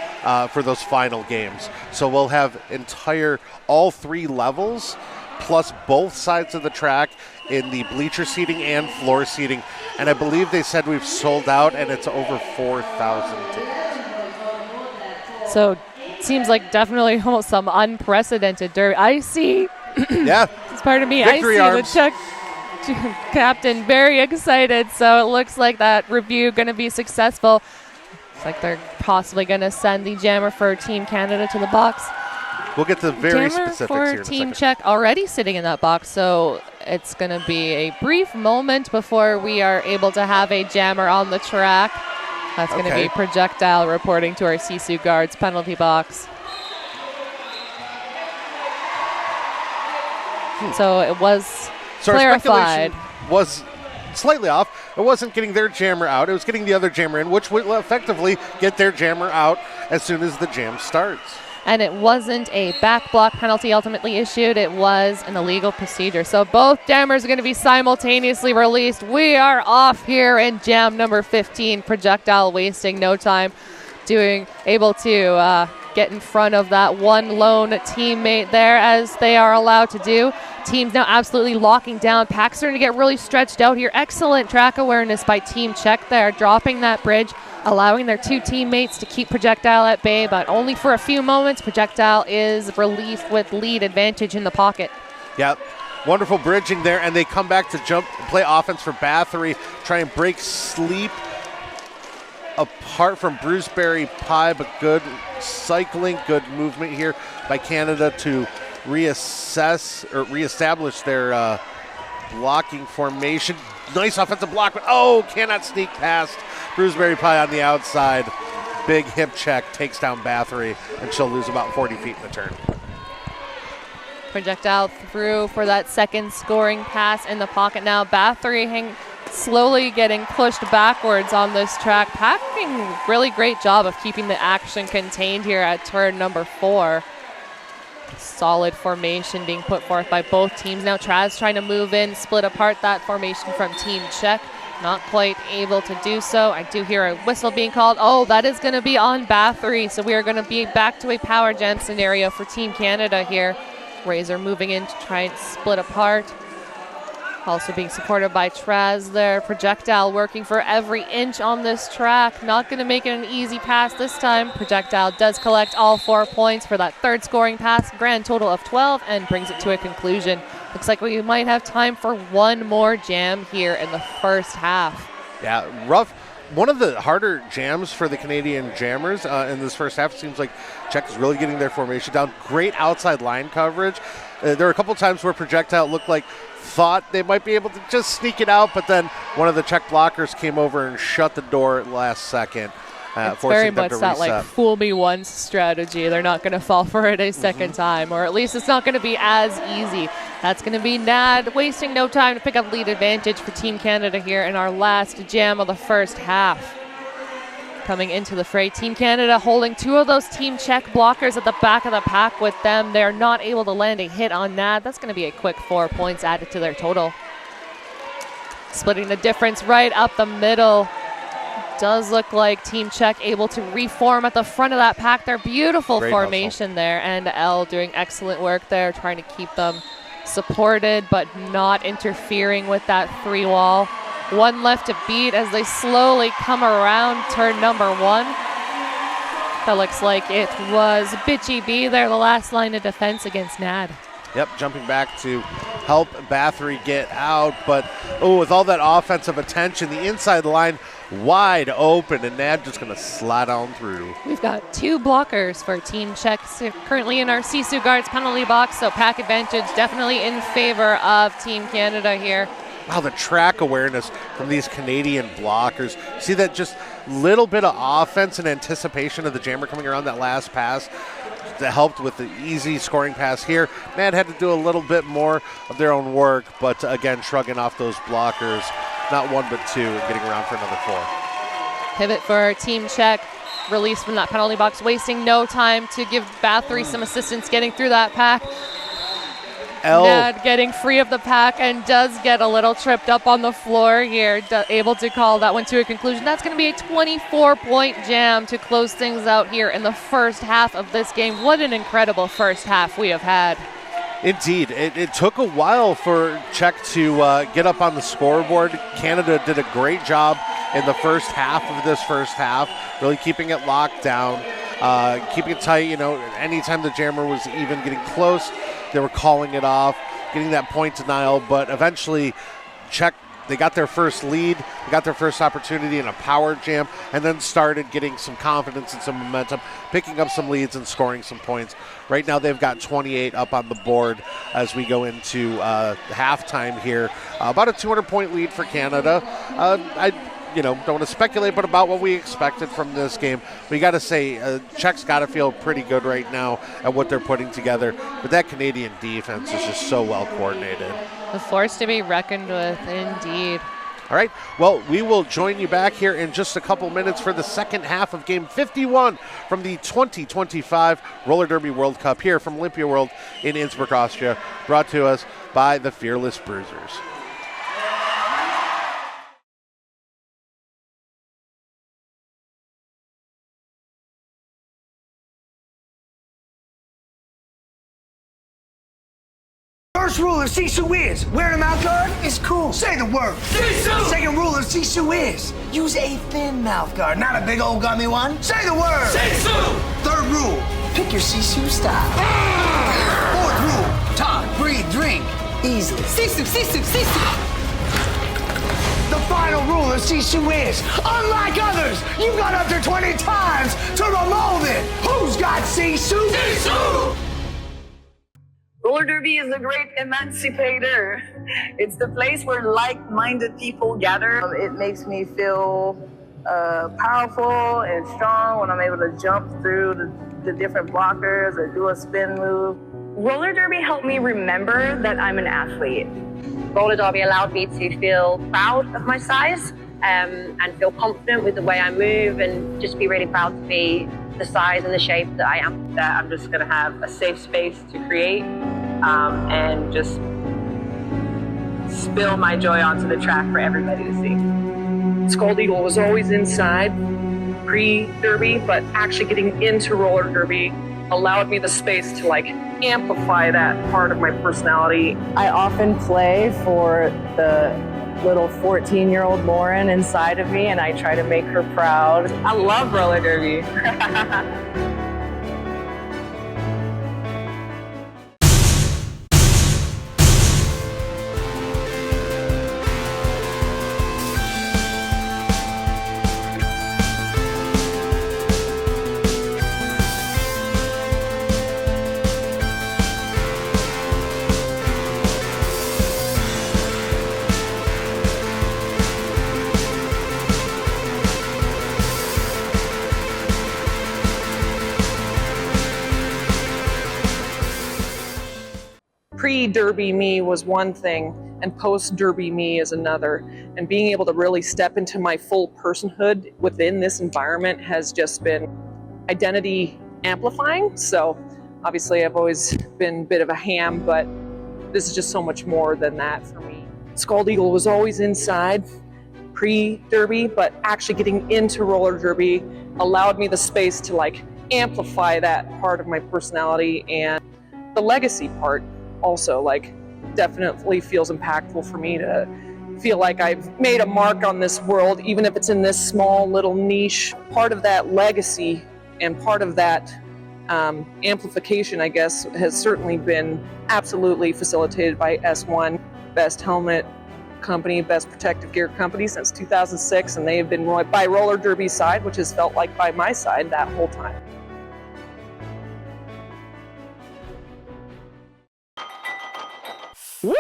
for those final games. So we'll have all 3 levels plus both sides of the track in the bleacher seating and floor seating. And I believe they said we've sold out, and it's over 4,000 tickets. So it seems like definitely almost some unprecedented derby. I see. Yeah. It's part of me. Victory I see arms. the Czech captain very excited. So it looks like that review going to be successful. It's like they're possibly going to send the jammer for Team Canada to the box. We'll get to very jammer specifics for here in a Team second. Czech already sitting in that box, so it's going to be a brief moment before we are able to have a jammer on the track. That's going to be Projectile reporting to our Sisu guards penalty box. So it was clarified. Was slightly off. It wasn't getting their jammer out. It was getting the other jammer in, which will effectively get their jammer out as soon as the jam starts. And it wasn't a back block penalty ultimately issued. It was an illegal procedure. So both jammers are going to be simultaneously released. We are off here in jam number 15. Projectile wasting no time, able to get in front of that one lone teammate there, as they are allowed to do. Teams now absolutely locking down. Pack's starting to get really stretched out here. Excellent track awareness by Team Czech there, dropping that bridge, allowing their 2 teammates to keep Projectile at bay, but only for a few moments. Projectile is released with lead advantage in the pocket. Yep. Wonderful bridging there, and they come back to play offense for Bathory, try and break sleep apart from Bruisberry Pie, but good cycling, good movement here by Canada to reestablish their blocking formation. Nice offensive block, but cannot sneak past Bruisberry Pie on the outside. Big hip check, takes down Bathory, and she'll lose about 40 feet in the turn. Projectile through for that second scoring pass in the pocket now. Bathory slowly getting pushed backwards on this track. Packing really great job of keeping the action contained here at turn number 4. Solid formation being put forth by both teams. Now Traz trying to move in, split apart that formation from Team Czech. Not quite able to do so. I do hear a whistle being called. Oh, that is going to be on Bathory. So we are going to be back to a power jam scenario for Team Canada here. Razor moving in to try and split apart. Also being supported by Traz there. Projectile working for every inch on this track. Not going to make it an easy pass this time. Projectile does collect all 4 points for that third scoring pass. Grand total of 12 and brings it to a conclusion. Looks like we might have time for one more jam here in the first half. Yeah, rough. One of the harder jams for the Canadian jammers in this first half. Seems like Czech is really getting their formation down. Great outside line coverage. There were a couple times where Projectile looked like thought they might be able to just sneak it out, but then one of the Czech blockers came over and shut the door at last second. It's very much that like fool me once strategy. They're not going to fall for it a second time, or at least it's not going to be as easy. That's going to be NAD wasting no time to pick up lead advantage for Team Canada here in our last jam of the first half. Coming into the fray, Team Canada holding 2 of those Team Czech blockers at the back of the pack with them. They're not able to land a hit on NAD. That's going to be a quick 4 points added to their total. Splitting the difference right up the middle. Does look like Team Czech able to reform at the front of that pack. Their beautiful Great formation hustle there, and L doing excellent work there, trying to keep them supported but not interfering with that 3 wall. 1 left to beat as they slowly come around turn number 1. That looks like it was Bitchy B there, the last line of defense against NAD. Yep, jumping back to help Bathory get out, but with all that offensive attention, the inside line wide open, and NAD just going to slide on through. We've got 2 blockers for Team Czech currently in our Sisu Guards penalty box, so pack advantage definitely in favor of Team Canada here. Wow, the track awareness from these Canadian blockers. See that just little bit of offense and anticipation of the jammer coming around that last pass that helped with the easy scoring pass here. NAD had to do a little bit more of their own work, but again, shrugging off those blockers. Not 1 but 2 and getting around for another 4. Pivot for Team Czech. Release from that penalty box, wasting no time to give Bathory some assistance getting through that pack. NAD getting free of the pack and does get a little tripped up on the floor here, able to call that one to a conclusion. That's going to be a 24-point jam to close things out here in the first half of this game. What an incredible first half we have had. Indeed. It took a while for Czech to get up on the scoreboard. Canada did a great job in the first half of this first half, really keeping it locked down, keeping it tight. Anytime the jammer was even getting close, they were calling it off, getting that point denial, but eventually Czech, they got their first lead, they got their first opportunity in a power jam, and then started getting some confidence and some momentum, picking up some leads and scoring some points. Right now they've got 28 up on the board as we go into halftime here. About a 200-point lead for Canada. I don't want to speculate, but about what we expected from this game. We got to say, Czech's got to feel pretty good right now at what they're putting together. But that Canadian defense is just so well coordinated. The force to be reckoned with, indeed. All right, well, we will join you back here in just a couple minutes for the second half of Game 51 from the 2025 Roller Derby World Cup here from Olympia World in Innsbruck, Austria, brought to us by the Fearless Bruisers. First rule of Sisu is, wearing a mouth guard is cool. Say the word. Sisu! Second rule of Sisu is, use a thin mouth guard, not a big old gummy one. Say the word. Sisu! Third rule, pick your Sisu style. Fourth rule, talk, breathe, drink, easily. Sisu, Sisu, Sisu! The final rule of Sisu is, unlike others, you've got up to 20 times to remold it. Who's got Sisu? Sisu! Roller derby is a great emancipator. It's the place where like-minded people gather. It makes me feel powerful and strong when I'm able to jump through the different blockers or do a spin move. Roller derby helped me remember that I'm an athlete. roller derby allowed me to feel proud of my size and feel confident with the way I move and just be really proud to be the size and the shape that I am. That I'm just going to have a safe space to create and just spill my joy onto the track for everybody to see. Scald Eagle was always inside pre-derby, but actually getting into roller derby allowed me the space to like amplify that part of my personality. I often play for the little 14-year-old Lauren inside of me, and I try to make her proud. I love roller derby. Pre-derby me was one thing and post-derby me is another. And being able to really step into my full personhood within this environment has just been identity amplifying. So obviously I've always been a bit of a ham, but this is just so much more than that for me. Scald Eagle was always inside pre-derby, but actually getting into roller derby allowed me the space to like amplify that part of my personality, and the legacy part also like definitely feels impactful for me to feel like I've made a mark on this world, even if it's in this small little niche. Part of that legacy and part of that amplification, I guess, has certainly been absolutely facilitated by S1, best helmet company, best protective gear company since 2006, and they have been by roller derby side, which has felt like by my side that whole time. Whoop.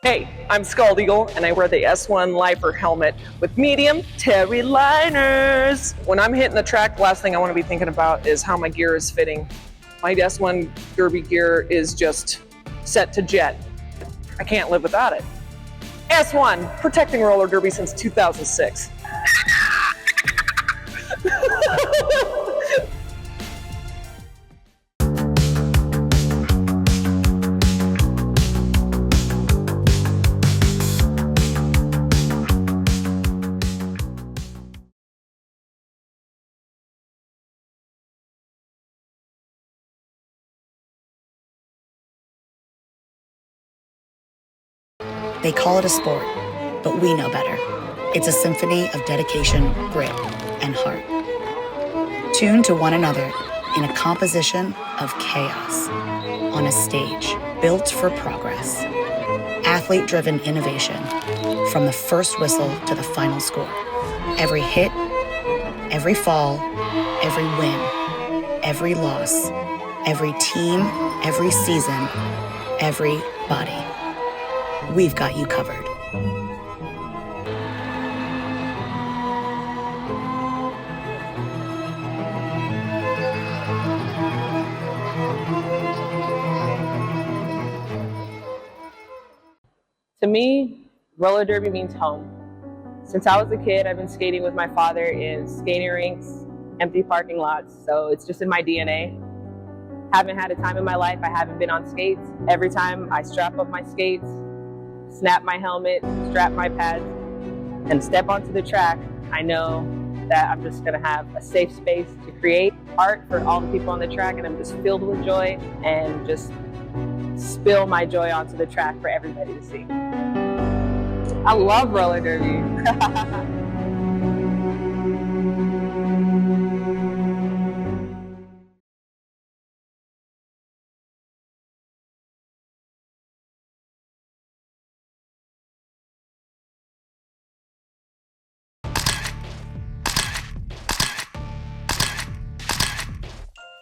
Hey, I'm Scald Eagle, and I wear the S1 Lifer helmet with medium Terry liners. When I'm hitting the track, the last thing I want to be thinking about is how my gear is fitting. My S1 derby gear is just set to jet. I can't live without it. S1, protecting roller derby since 2006. They call it a sport, but we know better. It's a symphony of dedication, grit, and heart. Tuned to one another in a composition of chaos on a stage built for progress. Athlete-driven innovation from the first whistle to the final score. Every hit, every fall, every win, every loss, every team, every season, every body. We've got you covered. To me, roller derby means home. Since I was a kid, I've been skating with my father in skating rinks, empty parking lots, so it's just in my DNA. Haven't had a time in my life I haven't been on skates. Every time I strap up my skates, snap my helmet, strap my pads, and step onto the track, I know that I'm just gonna have a safe space to create art for all the people on the track, and I'm just filled with joy and just spill my joy onto the track for everybody to see. I love roller derby.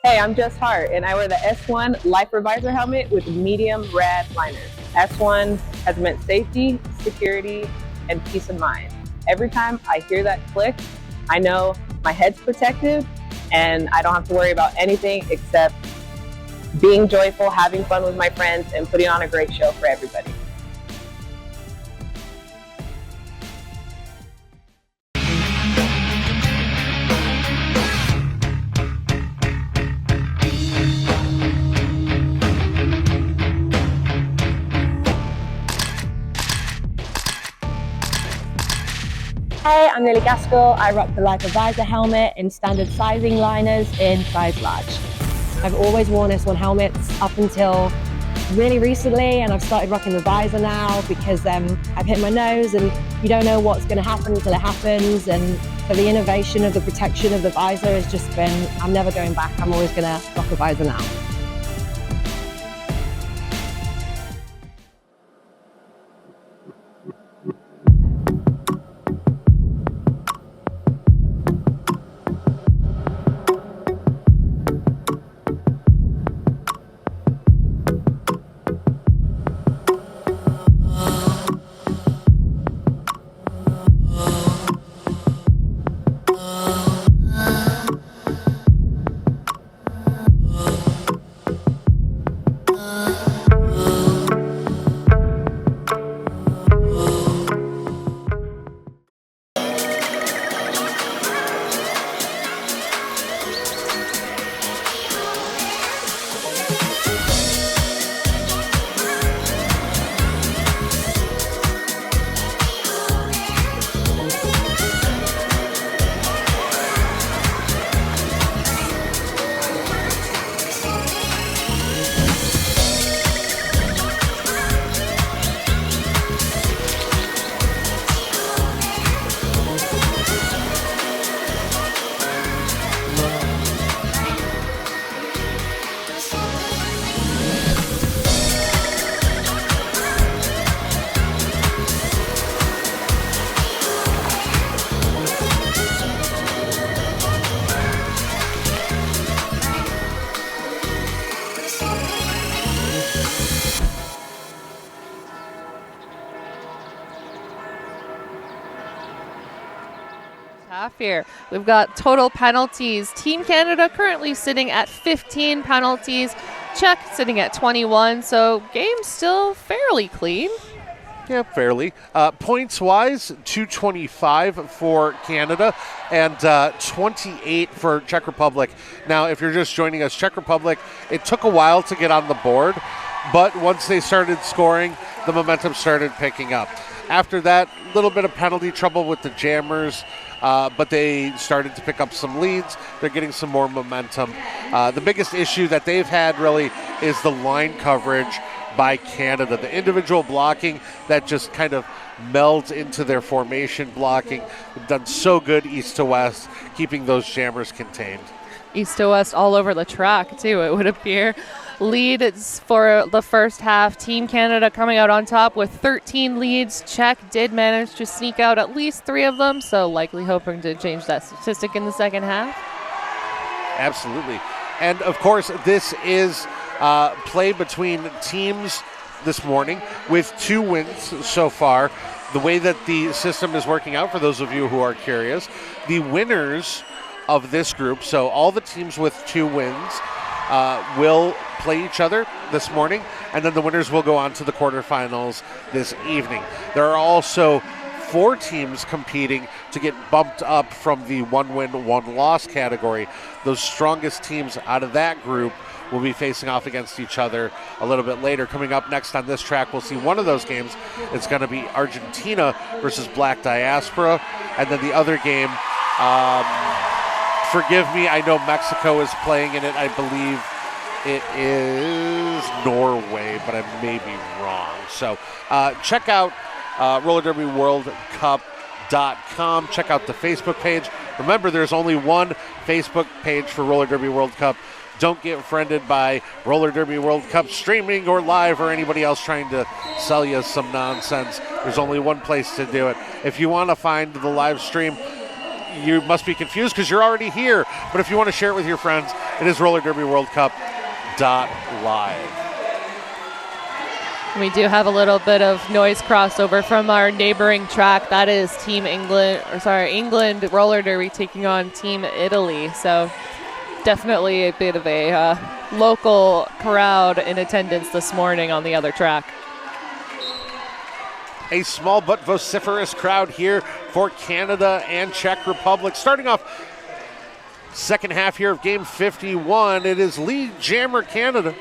Hey, I'm Jess Hart, and I wear the S1 Life Revisor helmet with medium rad liners. S1 has meant safety, security, and peace of mind. Every time I hear that click, I know my head's protected, and I don't have to worry about anything except being joyful, having fun with my friends, and putting on a great show for everybody. Hey, I'm Lily Gaskell. I rock the Life Revisor helmet in standard sizing liners in size large. I've always worn S1 helmets up until really recently, and I've started rocking the visor now because I've hit my nose and you don't know what's going to happen until it happens. And so the innovation of the protection of the visor has just been, I'm never going back. I'm always going to rock a visor now. Half here. We've got total penalties. Team Canada currently sitting at 15 penalties. Czech sitting at 21. So game still fairly clean. Yeah, fairly. Points-wise, 225 for Canada and 28 for Czech Republic. Now, if you're just joining us, Czech Republic, it took a while to get on the board, but once they started scoring, the momentum started picking up. After that, a little bit of penalty trouble with the jammers, but they started to pick up some leads. They're getting some more momentum. The biggest issue that they've had really is the line coverage by Canada. The individual blocking that just kind of melds into their formation blocking. They've done so good east to west, keeping those jammers contained. East to west all over the track, too, it would appear. Lead for the first half. Team Canada coming out on top with 13 leads. Czech did manage to sneak out at least 3 of them, so likely hoping to change that statistic in the second half. Absolutely. And, of course, this is play between teams this morning with 2 wins so far. The way that the system is working out, for those of you who are curious, the winners of this group, so all the teams with 2 wins, will play each other this morning, and then the winners will go on to the quarterfinals this evening. There are also 4 teams competing to get bumped up from the 1-win, 1-loss category. Those strongest teams out of that group will be facing off against each other a little bit later. Coming up next on this track, we'll see one of those games. It's going to be Argentina versus Black Diaspora, and then the other game, forgive me, I know Mexico is playing in it. I believe it is Norway, but I may be wrong. So check out RollerDerbyWorldCup.com. Check out the Facebook page. Remember, there's only one Facebook page for Roller Derby World Cup. Don't get friended by Roller Derby World Cup streaming or live or anybody else trying to sell you some nonsense. There's only one place to do it. If you want to find the live stream, you must be confused because you're already here. But if you want to share it with your friends, it is rollerderbyworldcup.live. We do have a little bit of noise crossover from our neighboring track. That is England roller derby taking on Team Italy. So definitely a bit of a local crowd in attendance this morning on the other track. A small but vociferous crowd here for Canada and Czech Republic. Starting off second half here of game 51, it is lead jammer Canada.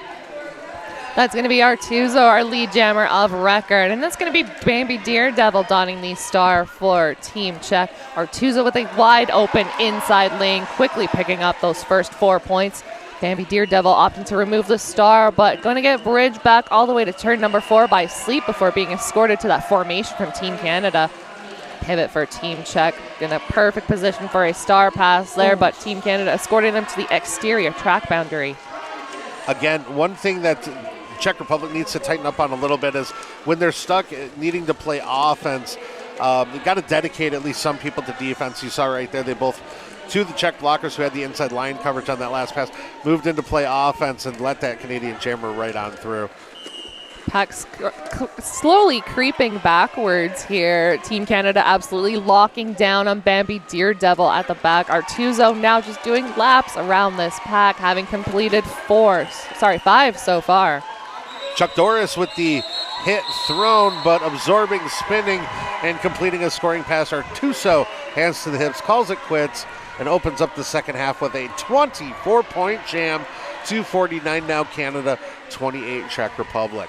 That's going to be Artuzo, our lead jammer of record. And that's going to be Bambi Daredevil donning the star for Team Czech. Artuzo with a wide open inside lane, quickly picking up those first 4 points. Bambi Daredevil opting to remove the star, but going to get bridged back all the way to turn number 4 by Sleep before being escorted to that formation from Team Canada. Pivot for Team Czech. In a perfect position for a star pass there, but Team Canada escorting them to the exterior track boundary. Again, one thing that Czech Republic needs to tighten up on a little bit is when they're stuck needing to play offense, they've got to dedicate at least some people to defense. You saw right there, they both, two of the Czech blockers who had the inside line coverage on that last pass, moved into play offense and let that Canadian jammer right on through. Puck slowly creeping backwards here. Team Canada absolutely locking down on Bambi Daredevil at the back. Artuzo now just doing laps around this pack, having completed 5 so far. Chuck Doris with the hit thrown, but absorbing, spinning, and completing a scoring pass. Artuzo, hands to the hips, calls it quits, and opens up the second half with a 24-point jam. 249 now Canada, 28 Czech Republic.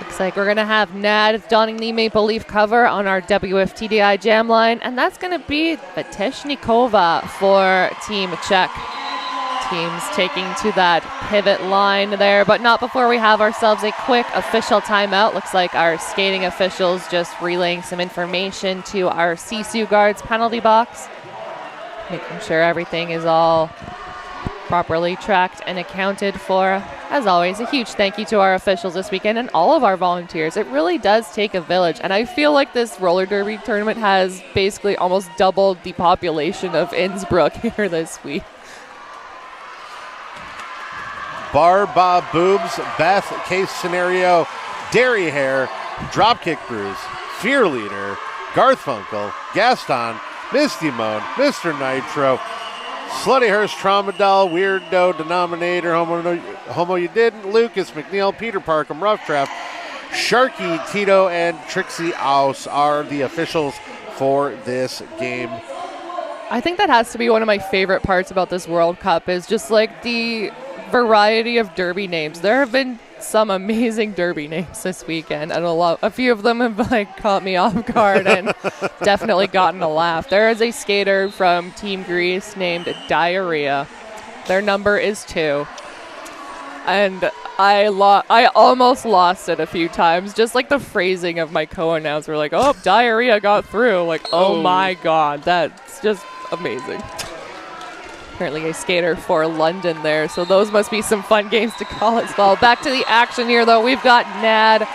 Looks like we're going to have Nad donning the Maple Leaf cover on our WFTDI jam line, and that's going to be Vetešníková for Team Czech. Teams taking to that pivot line there, but not before we have ourselves a quick official timeout. Looks like our skating officials just relaying some information to our Sisu guards penalty box, making sure everything is all properly tracked and accounted for. As always, a huge thank you to our officials this weekend and all of our volunteers. It really does take a village, and I feel like this roller derby tournament has basically almost doubled the population of Innsbruck here this week. Barba Boobs, Beth, Case Scenario, Derryhair, Dropkick Bruise, Fear Leader, Garfunkel, Gaston, Misty Moan, Mr. Nitro, Sluttyhurst, Trauma Doll, Weirdo, Denominator, Homo You Didn't, Lucas, McNeil, Peter Parkham, Rough Draft, Sharky, Tito, and Trixie Aus are the officials for this game. I think that has to be one of my favorite parts about this World Cup is just like the variety of derby names. There have been some amazing derby names this weekend, and a few of them have caught me off guard and definitely gotten a laugh. There is a skater from Team Greece named Diarrhea. Their number is 2, and I almost lost it a few times. Just like the phrasing of my co-announcer, like, "Oh, Diarrhea got through." Like, oh my God, that's just amazing. Currently a skater for London there, so those must be some fun games to call as well. Back to the action here, though. We've got Nad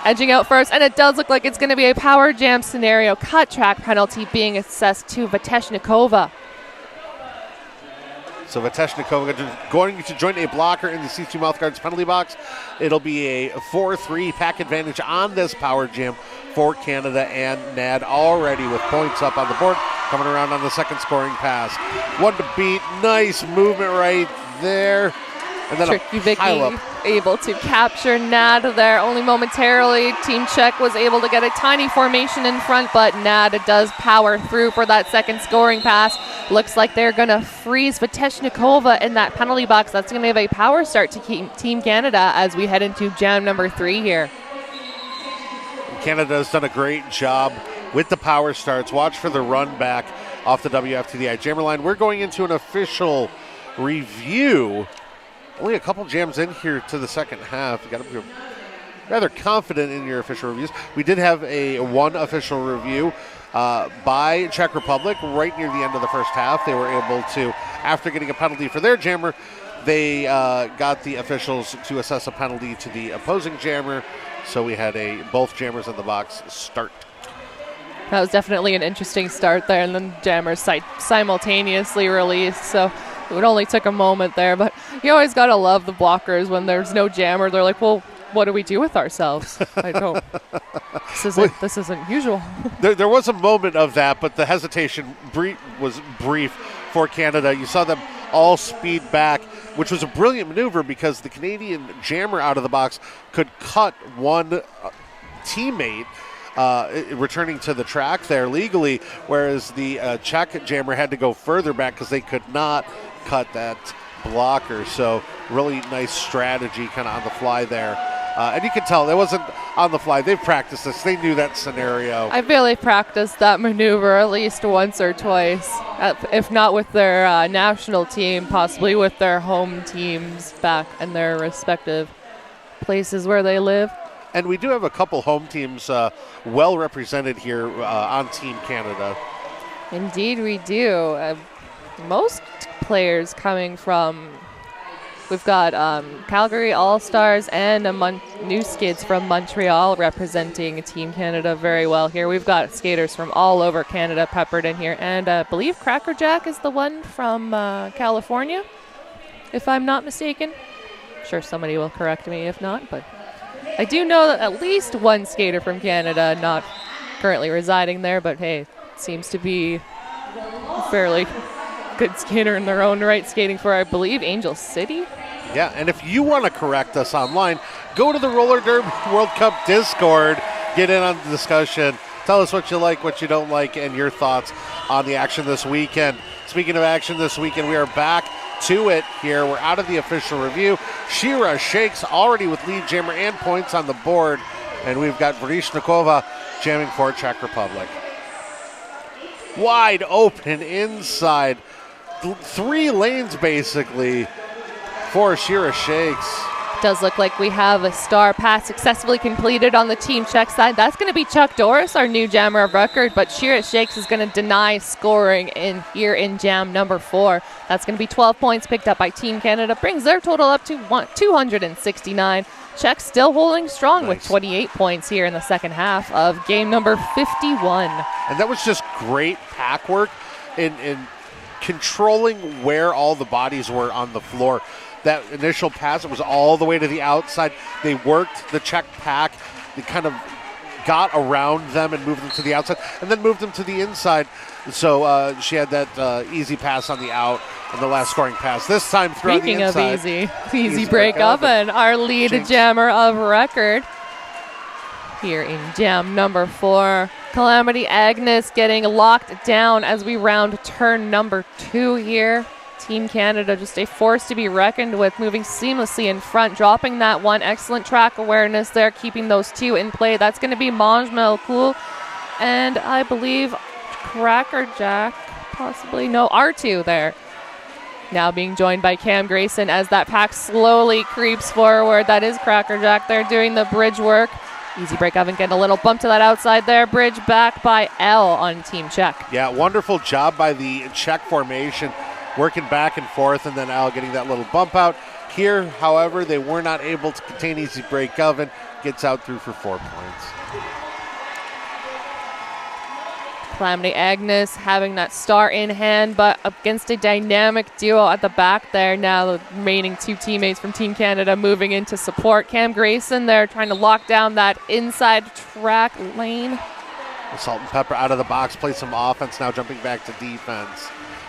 edging out first, and it does look like it's going to be a power jam scenario. Cut track penalty being assessed to Vetešníková. So Vetešníková going to join a blocker in the C2 Mouthguards penalty box. It'll be a 4-3 pack advantage on this power jam for Canada, and Nad already with points up on the board, coming around on the second scoring pass. One to beat, nice movement right there. And then Tricky a Vicky pile-up. able to capture Nad there only momentarily. Team Czech was able to get a tiny formation in front, but Nad does power through for that second scoring pass. Looks like they're going to freeze Vetešníková in that penalty box. That's going to give a power start to Team Canada as we head into jam number 3 here. Canada has done a great job with the power starts. Watch for the run back off the WFTDI jammer line. We're going into an official review. Only a couple jams in here to the second half. You got to be rather confident in your official reviews. We did have one official review by Czech Republic right near the end of the first half. They were able to, after getting a penalty for their jammer, they got the officials to assess a penalty to the opposing jammer. So we had both jammers in the box start. That was definitely an interesting start there, and then jammers simultaneously released, so it only took a moment there. But you always got to love the blockers when there's no jammer. They're like, well, what do we do with ourselves? I don't. This isn't usual. There was a moment of that, but the hesitation was brief for Canada. You saw them all speed back, which was a brilliant maneuver because the Canadian jammer out of the box could cut one teammate returning to the track there legally, whereas the Czech jammer had to go further back because they could not cut that blocker. So really nice strategy kind of on the fly there. And you can tell it wasn't on the fly. They've practiced this. They knew that scenario. I feel they practiced that maneuver at least once or twice, if not with their national team, possibly with their home teams back in their respective places where they live. And we do have a couple home teams well represented here on Team Canada. Indeed we do. Most players coming from, we've got Calgary All-Stars and new skids from Montreal representing Team Canada very well here. We've got skaters from all over Canada peppered in here. And I believe Crackerjack is the one from California, if I'm not mistaken. Sure, somebody will correct me if not, but I do know that at least one skater from Canada, not currently residing there, but hey, seems to be a fairly good skater in their own right, skating for, I believe, Angel City. Yeah, and if you want to correct us online, go to the Roller Derby World Cup Discord, get in on the discussion, tell us what you like, what you don't like, and your thoughts on the action this weekend. Speaking of action this weekend, we are back to it here. We're out of the official review. Shira Shakes already with lead jammer and points on the board, and we've got Vrishnikova jamming for Czech Republic. Wide open inside. 3 lanes basically for Shira Shakes. Does look like we have a star pass successfully completed on the Team Czech side. That's going to be Chuck Doris, our new jammer of record, but Shira Shakes is going to deny scoring in here in jam number 4. That's going to be 12 points picked up by Team Canada, brings their total up to 269. Czech still holding strong with 28 points here in the second half of game number 51. And that was just great pack work in controlling where all the bodies were on the floor. That initial pass, it was all the way to the outside. They worked the Czech pack. They kind of got around them and moved them to the outside and then moved them to the inside. So she had that easy pass on the out and the last scoring pass. This time through the inside. Speaking of easy break oven, our lead jammer of record here in jam number 4. Calamity Agnes getting locked down as we round turn number 2 here. Team Canada just a force to be reckoned with, moving seamlessly in front, dropping that one. Excellent track awareness there, keeping those 2 in play. That's going to be Manjmel Cool and I believe Crackerjack, possibly. No, R2 there. Now being joined by Cam Grayson as that pack slowly creeps forward. That is Crackerjack. They're doing the bridge work. Easy break oven, getting a little bump to that outside there. Bridge back by L on Team Czech. Yeah, wonderful job by the Czech formation, working back and forth, and then Al getting that little bump out. Here, however, they were not able to contain easy break oven. Gets out through for 4 points. Calamity Agnes having that star in hand, but against a dynamic duo at the back there. Now the remaining 2 teammates from Team Canada moving into support. Cam Grayson there trying to lock down that inside track lane. Salt and Pepper out of the box, play some offense, now jumping back to defense.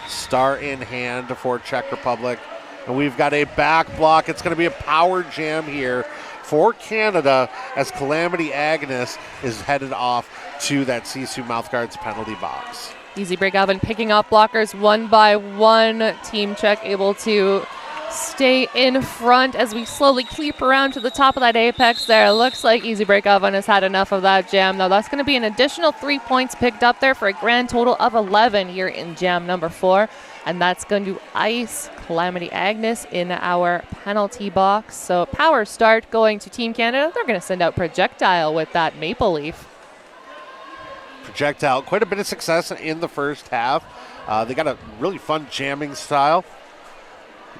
Star in hand for Czech Republic. And we've got a back block. It's going to be a power jam here for Canada as Calamity Agnes is headed off to that Sisu Mouthguards penalty box. Easy break oven, picking up blockers one by one. Team Czech able to stay in front as we slowly creep around to the top of that apex there. Looks like Easy break oven has had enough of that jam. Now that's going to be an additional 3 points picked up there for a grand total of 11 here in jam number 4. And that's going to ice Calamity Agnes in our penalty box. So power start going to Team Canada. They're going to send out Projectile with that Maple Leaf. Projectile, quite a bit of success in the first half. They got a really fun jamming style.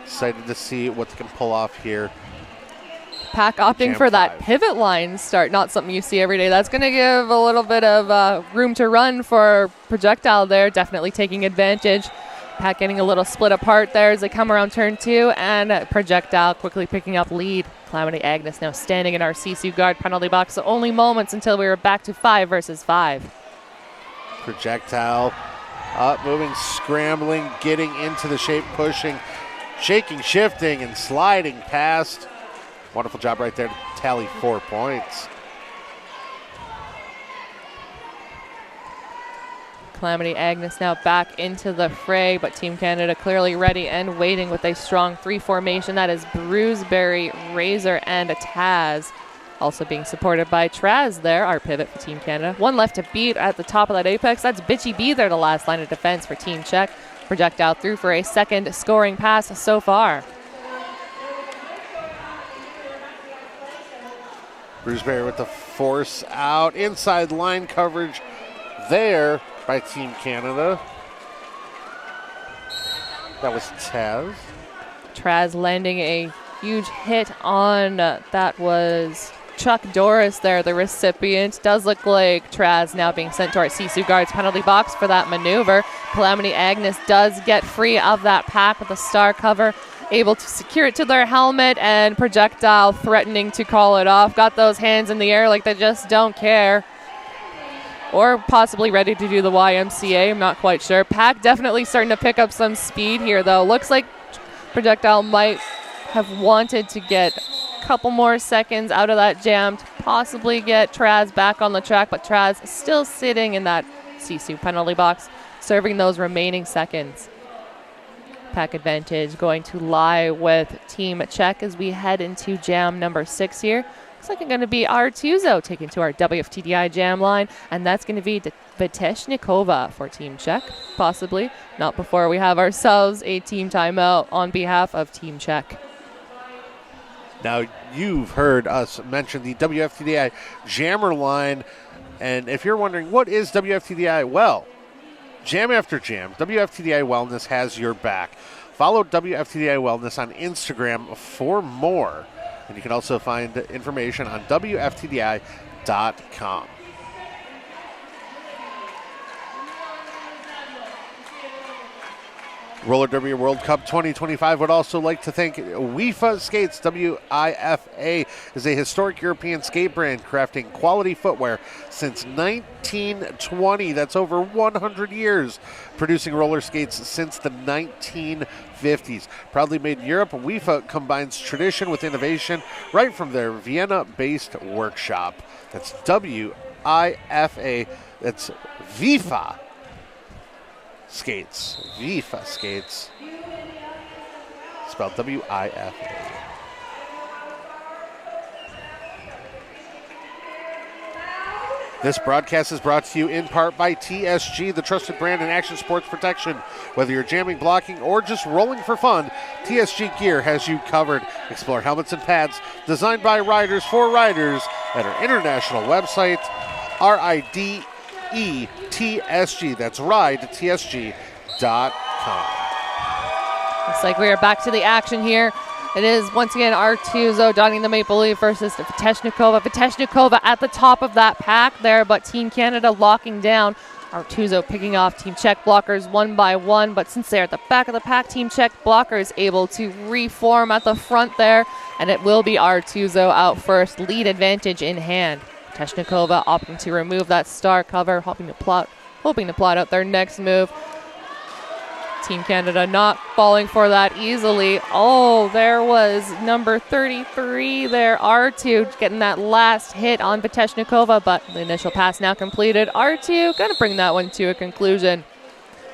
Excited to see what they can pull off here. Pack opting for that pivot line start, not something you see every day. That's going to give a little bit of room to run for Projectile there, definitely taking advantage. Pack getting a little split apart there as they come around turn 2, and Projectile quickly picking up lead. Calamity Agnes now standing in our Sisu guard penalty box, so only moments until we were back to 5 versus 5. Projectile up, moving, scrambling, getting into the shape, pushing, shaking, shifting, and sliding past. Wonderful job right there to tally 4 points. Calamity Agnes now back into the fray, but Team Canada clearly ready and waiting with a strong 3 formation. That is Bruisberry, Razor, and a Taz. Also being supported by Traz there, our pivot for Team Canada. One left to beat at the top of that apex. That's Bitchy B there, the last line of defense for Team Czech. Projectile through for a second scoring pass so far. Bruisberry with the force out. Inside line coverage there by Team Canada. That was Taz. Traz landing a huge hit on, that was Chuck Doris there, the recipient. Does look like Traz now being sent to our Sisu guards penalty box for that maneuver. Calamity Agnes does get free of that pack with a star cover, able to secure it to their helmet, and Projectile threatening to call it off. Got those hands in the air like they just don't care. Or possibly ready to do the YMCA, I'm not quite sure. Pack definitely starting to pick up some speed here, though. Looks like Projectile might have wanted to get a couple more seconds out of that jam to possibly get Traz back on the track, but Traz still sitting in that Sisu penalty box, serving those remaining seconds. Pack advantage going to lie with Team Czech as we head into jam number 6 here. Looks like it's going to be Artuzo taking to our WFTDI jam line, and that's going to be Veteshnikova for Team Czech, possibly. Not before we have ourselves a team timeout on behalf of Team Czech. Now, you've heard us mention the WFTDI jammer line, and if you're wondering, what is WFTDI? Well, jam after jam, WFTDI Wellness has your back. Follow WFTDI Wellness on Instagram for more. And you can also find information on WFTDI.com. Roller Derby World Cup 2025 would also like to thank WIFA Skates. WIFA is a historic European skate brand crafting quality footwear since 1920. That's over 100 years. Producing roller skates since the 1950s. Proudly made in Europe, WIFA combines tradition with innovation right from their Vienna-based workshop. That's WIFA. That's WIFA Skates. WIFA Skates. Spelled WIFA. This broadcast is brought to you in part by TSG, the trusted brand in action sports protection. Whether you're jamming, blocking, or just rolling for fun, TSG Gear has you covered. Explore helmets and pads designed by riders for riders at our international website, RIDETSG. That's rideTSG.com. Looks like we are back to the action here. It is once again Artuzo donning the maple leaf versus Veteshnikova. Veteshnikova at the top of that pack there, but Team Canada locking down. Artuzo picking off Team Czech blockers one by one, but since they're at the back of the pack, Team Czech blockers able to reform at the front there, and it will be Artuzo out first, lead advantage in hand. Veteshnikova opting to remove that star cover, hoping to plot out their next move. Team Canada not falling for that easily. Oh, there was number 33 there, R2, getting that last hit on Veteshnikova, but the initial pass now completed. R2 going to bring that one to a conclusion.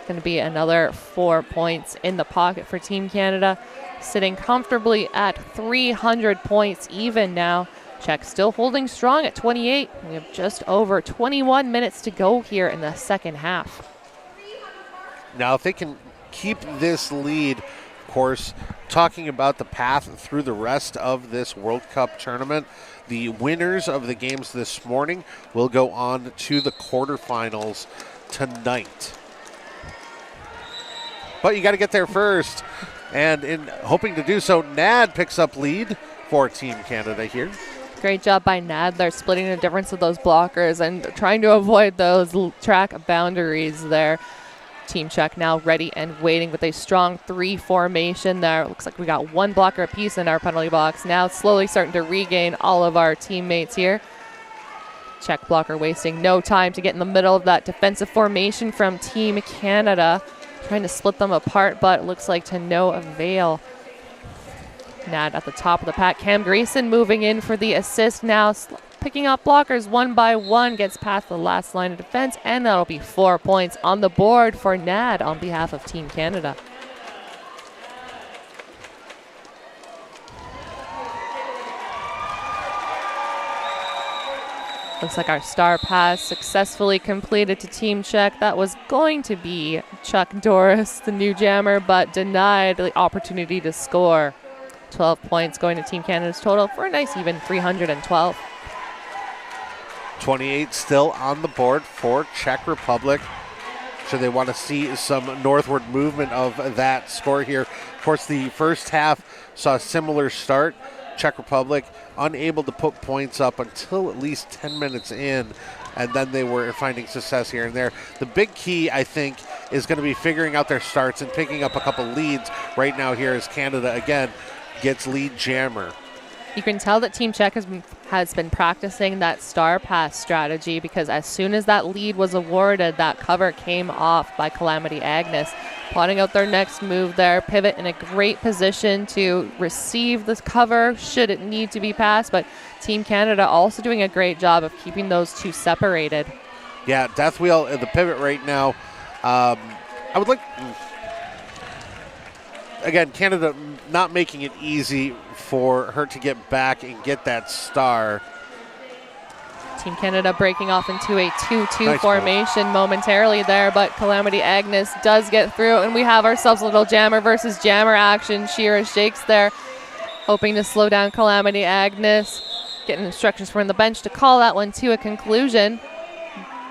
Going to be another 4 points in the pocket for Team Canada, sitting comfortably at 300 points even now. Czech still holding strong at 28. We have just over 21 minutes to go here in the second half. Now, if they can keep this lead, of course, talking about the path through the rest of this World Cup tournament, the winners of the games this morning will go on to the quarterfinals tonight. But you got to get there first. And in hoping to do so, NAD picks up lead for Team Canada here. Great job by Nadler splitting the difference of those blockers and trying to avoid those track boundaries there. Team Czech now ready and waiting with a strong 3 formation there. Looks like we got 1 blocker apiece in our penalty box. Now slowly starting to regain all of our teammates here. Czech blocker wasting no time to get in the middle of that defensive formation from Team Canada. Trying to split them apart, but it looks like to no avail. Nad at the top of the pack. Cam Grayson moving in for the assist now. Picking up blockers one by one. Gets past the last line of defense, and that'll be 4 points on the board for Nad on behalf of Team Canada. Looks like our star pass successfully completed to Team Czech. That was going to be Chuck Doris, the new jammer, but denied the opportunity to score. 12 points going to Team Canada's total for a nice even 312. 28 still on the board for Czech Republic. So they want to see some northward movement of that score here. Of course, the first half saw a similar start. Czech Republic unable to put points up until at least 10 minutes in, and then they were finding success here and there. The big key, I think, is going to be figuring out their starts and picking up a couple leads right now here as Canada, again, gets lead jammer. You can tell that Team Czech has been practicing that star pass strategy, because as soon as that lead was awarded, that cover came off by Calamity Agnes. Plotting out their next move there, pivot in a great position to receive this cover should it need to be passed, but Team Canada also doing a great job of keeping those two separated. Yeah, Death Wheel in the pivot right now. I would like... Again, Canada not making it easy for her to get back and get that star. Team Canada breaking off into a 2-2 formation momentarily there, but Calamity Agnes does get through, and we have ourselves a little jammer versus jammer action. Shira Shakes there, hoping to slow down Calamity Agnes. Getting instructions from the bench to call that one to a conclusion.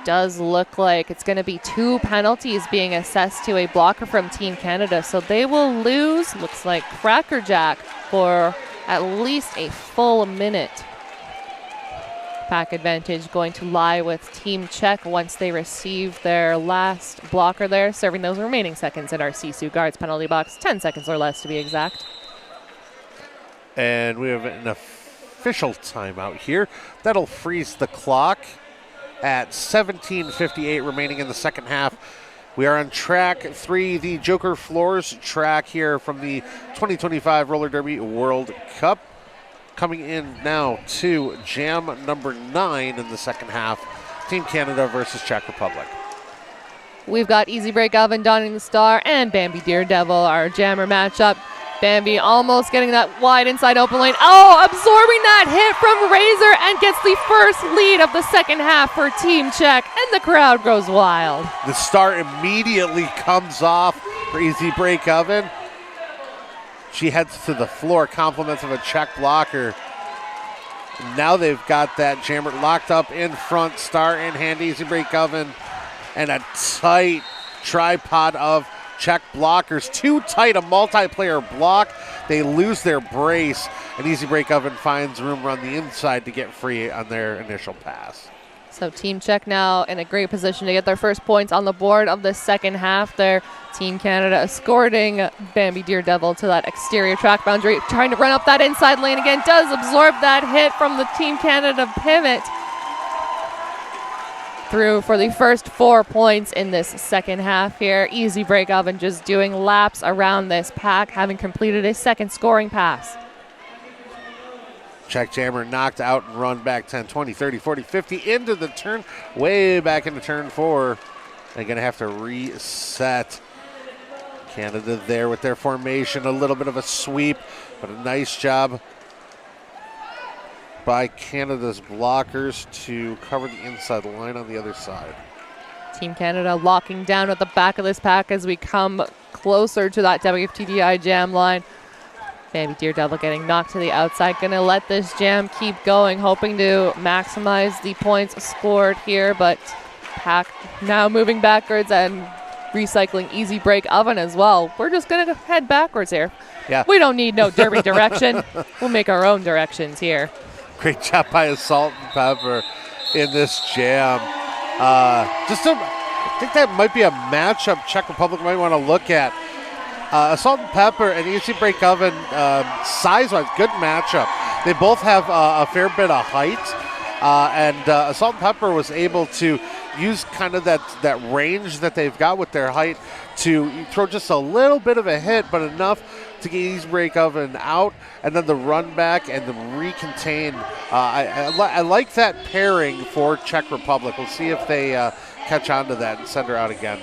Does look like it's going to be 2 penalties being assessed to a blocker from Team Canada, so they will lose, looks like, Crackerjack for at least a full minute. Pack advantage going to lie with Team Czech once they receive their last blocker there, serving those remaining seconds in our Sisu Guards penalty box, 10 seconds or less to be exact. And we have an official timeout here. That'll freeze the clock at 17:58 remaining in the second half. We are on track 3, the Joker Floors track here from the 2025 Roller Derby World Cup. Coming in now to jam number 9 in the second half. Team Canada versus Czech Republic. We've got Easy Break Oven donning the star and Bambi Daredevil, our jammer matchup. Bambi almost getting that wide inside open lane. Oh, absorbing that hit from Razor and gets the first lead of the second half for Team Czech, and the crowd goes wild. The star immediately comes off for Easy Break Oven. She heads to the floor, compliments of a Czech blocker. Now they've got that jammer locked up in front, star in hand, Easy Break Oven, and a tight tripod of Czech blockers. Too tight a multiplayer block. They lose their brace, and Easy Break Oven finds room around the inside to get free on their initial pass. So Team Czech now in a great position to get their first points on the board of the second half there. Team Canada escorting Bambi Daredevil to that exterior track boundary, trying to run up that inside lane again. Does absorb that hit from the Team Canada pivot. Through for the first 4 points in this second half here. Easy Break Oven just doing laps around this pack, having completed a second scoring pass. Czech jammer knocked out and run back 10, 20, 30, 40, 50 into the turn, way back into turn 4. They're going to have to reset. Canada there with their formation, a little bit of a sweep, but a nice job by Canada's blockers to cover the inside line on the other side. Team Canada locking down at the back of this pack as we come closer to that WFTDI jam line. Bambi Daredevil getting knocked to the outside. Going to let this jam keep going, hoping to maximize the points scored here, but pack now moving backwards and recycling easy break oven as well. We're just going to head backwards here. Yeah. We don't need no derby direction. We'll make our own directions here. Great job by Assault and Pepper in this jam. I think that might be a matchup Czech Republic might want to look at. Assault and Pepper and Easy Break Oven, size-wise, good matchup. They both have a fair bit of height, and Assault and Pepper was able to use kind of that range that they've got with their height to throw just a little bit of a hit, but enough to get Easy Break Oven out, and then the run back and the recontain. I like that pairing for Czech Republic. We'll see if they catch on to that and send her out again.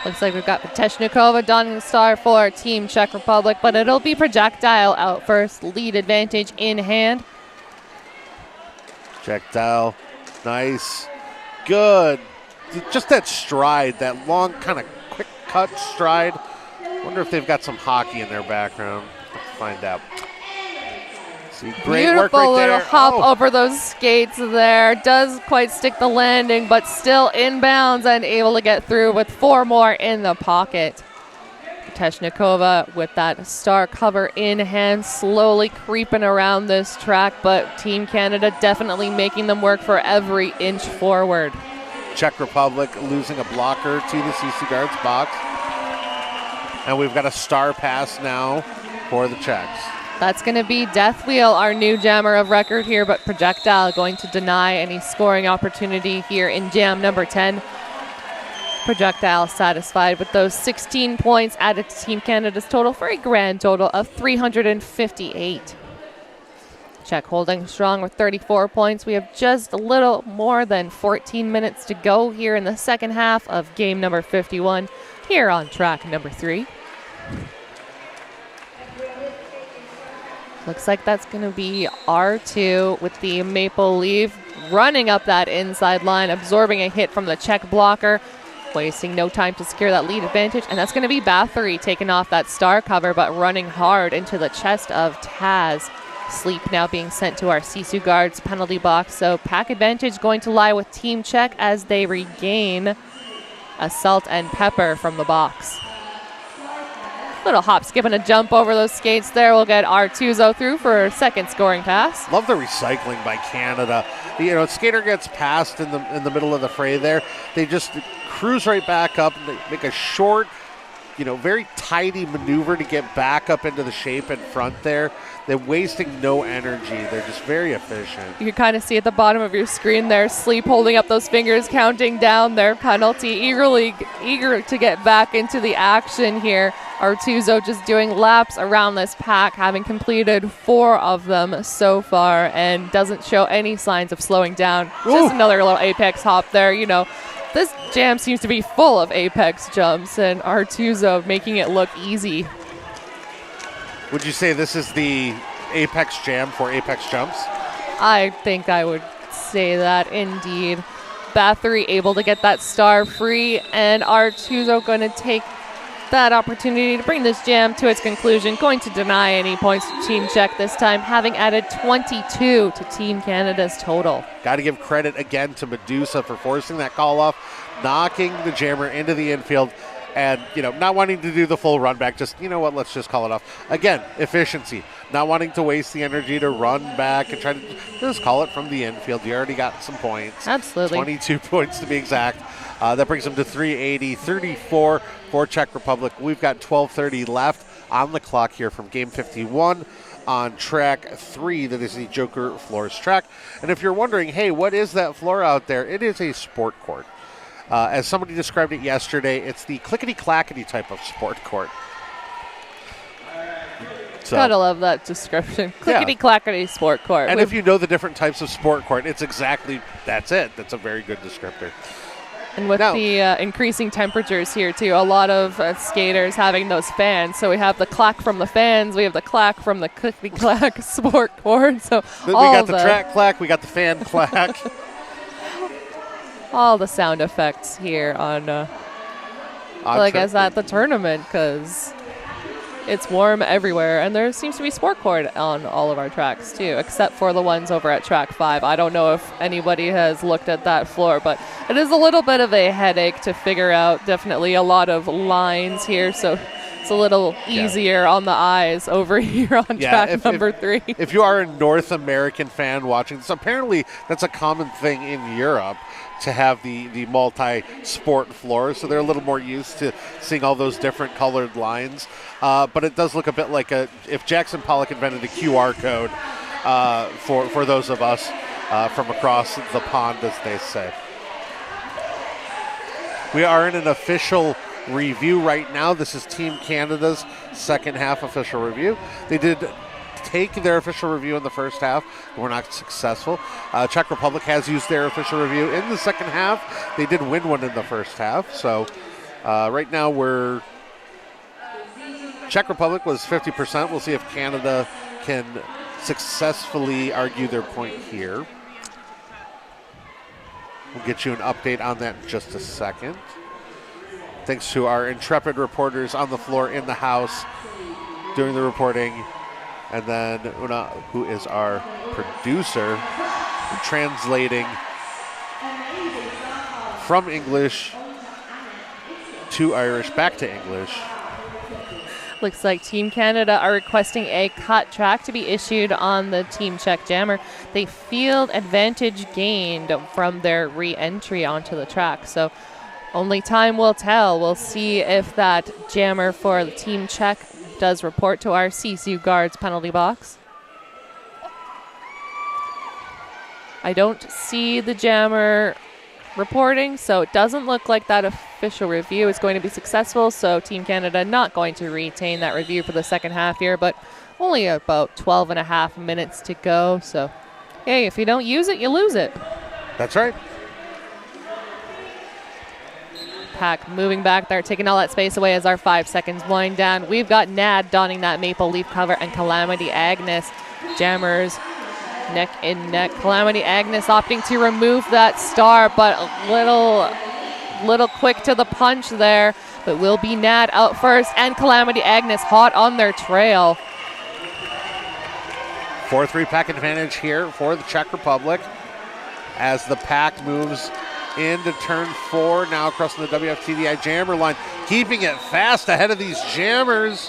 Looks like we've got Peteshnikova donning the star for Team Czech Republic, but it'll be Projectile out first. Lead advantage in hand. Projectile, nice, good. Just that stride, that long kind of quick cut stride. Wonder if they've got some hockey in their background. Let's find out. See, great Beautiful work right little there. hop over those skates there. Does quite stick the landing, but still inbounds and able to get through with 4 more in the pocket. Peteshnikova with that star cover in hand, slowly creeping around this track, but Team Canada definitely making them work for every inch forward. Czech Republic losing a blocker to the CC Guards box. And we've got a star pass now for the Czechs. That's going to be Death Wheel, our new jammer of record here, but Projectile going to deny any scoring opportunity here in jam number 10. Projectile satisfied with those 16 points added to Team Canada's total for a grand total of 358. Czech holding strong with 34 points. We have just a little more than 14 minutes to go here in the second half of game number 51 here on track number 3. Looks like that's going to be R2 with the Maple Leaf running up that inside line, absorbing a hit from the Czech blocker, wasting no time to secure that lead advantage. And that's going to be Bathory taking off that star cover, but running hard into the chest of Taz. Sleep now being sent to our Sisu Guards penalty box. So pack advantage going to lie with Team Czech as they regain Assault and Pepper from the box. Little hop, skip, and a jump over those skates there. We'll get Artuzo through for a second scoring pass. Love the recycling by Canada. Skater gets passed in the middle of the fray there. They just cruise right back up and they make a short, very tidy maneuver to get back up into the shape in front there. They're wasting no energy. They're just very efficient. You can kind of see at the bottom of your screen there, Sleep holding up those fingers, counting down their penalty, eager to get back into the action here. Artuzo just doing laps around this pack, having completed 4 of them so far, and doesn't show any signs of slowing down. Ooh. Just another little apex hop there. This jam seems to be full of apex jumps, and Artuzo making it look easy. Would you say this is the apex jam for apex jumps? I think I would say that indeed. Bathory able to get that star free, and Artuzo going to take that opportunity to bring this jam to its conclusion, going to deny any points to Team Czech this time, having added 22 to Team Canada's total. Got to give credit again to Medusa for forcing that call off, knocking the jammer into the infield, and not wanting to do the full run back. Just let's just call it off. Again, efficiency, not wanting to waste the energy to run back and try to just call it from the infield. You already got some points. Absolutely. 22 points to be exact. That brings them to 380, 34 for Czech Republic. We've got 12:30 left on the clock here from game 51 on track 3. That is the Joker Floors track. And if you're wondering, hey, what is that floor out there? It is a sport court. As somebody described it yesterday, it's the clickety-clackety type of sport court. So, gotta love that description. Clickety-clackety sport court. And if you know the different types of sport court, that's it. That's a very good descriptor. And with the increasing temperatures here, too, a lot of skaters having those fans. So we have the clack from the fans. We have the clack from the clickety-clack sport court. So we got the track clack. We got the fan clack. All the sound effects here on I guess at the tournament, because It's warm everywhere, and there seems to be sport cord on all of our tracks too, except for the ones over at track 5. I don't know if anybody has looked at that floor, but it is a little bit of a headache to figure out. Definitely a lot of lines here, so it's a little easier on the eyes over here on track number 3. If you are a North American fan watching this, apparently that's a common thing in Europe to have the multi-sport floors, so they're a little more used to seeing all those different colored lines. But it does look a bit like if Jackson Pollock invented a QR code for those of us from across the pond, as they say. We are in an official review right now. This is Team Canada's second half official review. They did take their official review in the first half. Were not successful. Czech Republic has used their official review in the second half. They did win one in the first half. So right now Czech Republic was 50%. We'll see if Canada can successfully argue their point here. We'll get you an update on that in just a second. Thanks to our intrepid reporters on the floor in the house doing the reporting. And then Una, who is our producer, translating from English to Irish back to English. Looks like Team Canada are requesting a cut track to be issued on the Team Czech jammer. They field advantage gained from their re-entry onto the track. So only time will tell. We'll see if that jammer for the Team Czech does report to our CSU guards penalty box. I don't see the jammer reporting, so it doesn't look like that official review is going to be successful. So Team Canada not going to retain that review for the second half here, but only about 12 and a half minutes to go. So, hey, if you don't use it, you lose it. That's right. Pack moving back there, taking all that space away as our 5 seconds wind down. We've got Nad donning that maple leaf cover and Calamity Agnes jammers neck in neck. Calamity Agnes opting to remove that star, but a little quick to the punch there. But will be Nad out first, and Calamity Agnes hot on their trail. 4-3 pack advantage here for the Czech Republic as the pack moves into turn 4, now crossing the WFTDI jammer line, keeping it fast ahead of these jammers.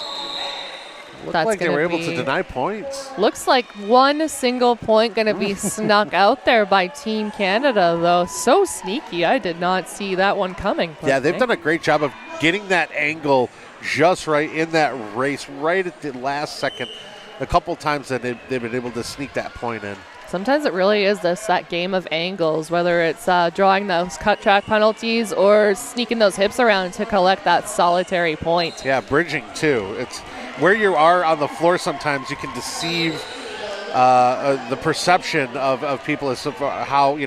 Looked like they were able to deny points. Looks like one single point going to be snuck out there by Team Canada, though. So sneaky. I did not see that one coming. Yeah, they've done a great job of getting that angle just right in that race, right at the last second. A couple times that they've been able to sneak that point in. Sometimes it really is that game of angles, whether it's drawing those cut track penalties or sneaking those hips around to collect that solitary point. Yeah, bridging too. It's where you are on the floor. Sometimes you can deceive the perception of people as to how,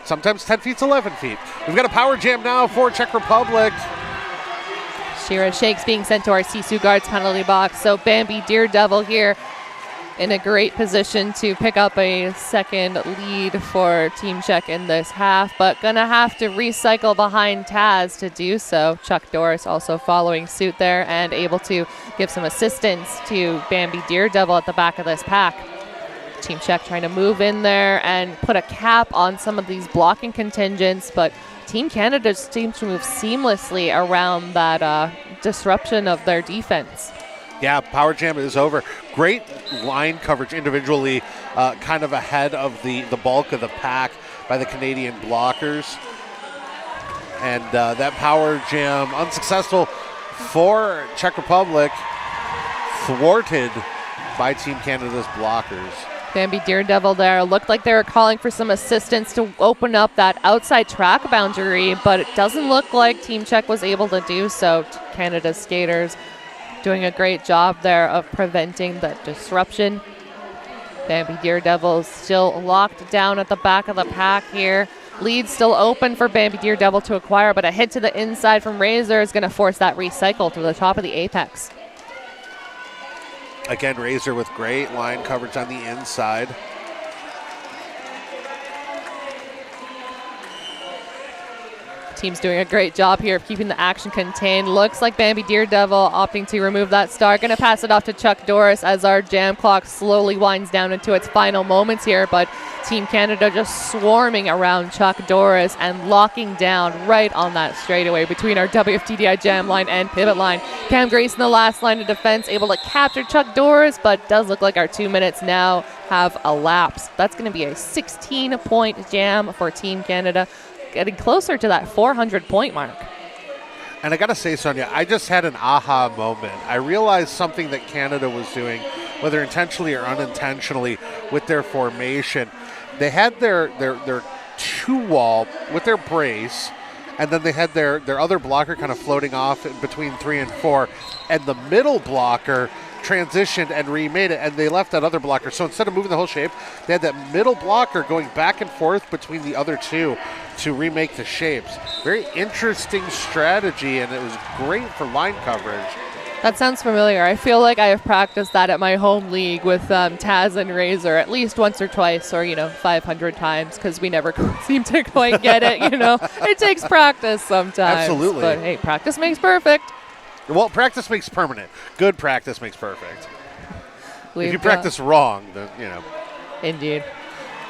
sometimes 10 feet's 11 feet. We've got a power jam now for Czech Republic. Shira Shakes being sent to our Sisu guards penalty box. So Bambi Daredevil here in a great position to pick up a second lead for Team Czech in this half, but gonna have to recycle behind Taz to do so. Chuck Doris also following suit there and able to give some assistance to Bambi Daredevil at the back of this pack. Team Czech trying to move in there and put a cap on some of these blocking contingents, but Team Canada seems to move seamlessly around that disruption of their defense. Yeah, power jam is over. Great line coverage individually, kind of ahead of the bulk of the pack by the Canadian blockers. And that power jam unsuccessful for Czech Republic, thwarted by Team Canada's blockers. Bambi Daredevil there looked like they were calling for some assistance to open up that outside track boundary, but it doesn't look like Team Czech was able to do so. Canada's skaters doing a great job there of preventing that disruption. Bambi Daredevil still locked down at the back of the pack here. Lead still open for Bambi Daredevil to acquire, but a hit to the inside from Razor is going to force that recycle to the top of the apex. Again, Razor with great line coverage on the inside. team's doing a great job here of keeping the action contained. Looks like Bambi Daredevil opting to remove that star. Going to pass it off to Chuck Doris as our jam clock slowly winds down into its final moments here. But Team Canada just swarming around Chuck Doris and locking down right on that straightaway between our WFTDI jam line and pivot line. Cam Grayson, the last line of defense, able to capture Chuck Doris, but does look like our 2 minutes now have elapsed. That's going to be a 16-point jam for Team Canada, getting closer to that 400-point mark. And I got to say, Sonia, I just had an aha moment. I realized something that Canada was doing, whether intentionally or unintentionally, with their formation. They had their two-wall with their brace, and then they had their other blocker kind of floating off in between 3 and 4, and the middle blocker transitioned and remade it, and they left that other blocker. So instead of moving the whole shape, they had that middle blocker going back and forth between the other two to remake the shapes. Very interesting strategy, and it was great for line coverage. That sounds familiar. I feel like I have practiced that at my home league with Taz and Razor at least once or twice, or 500 times, because we never seem to quite get it. It takes practice sometimes. Absolutely. But hey, practice makes perfect. Well, practice makes permanent. Good practice makes perfect. If you practice wrong, then, Indeed.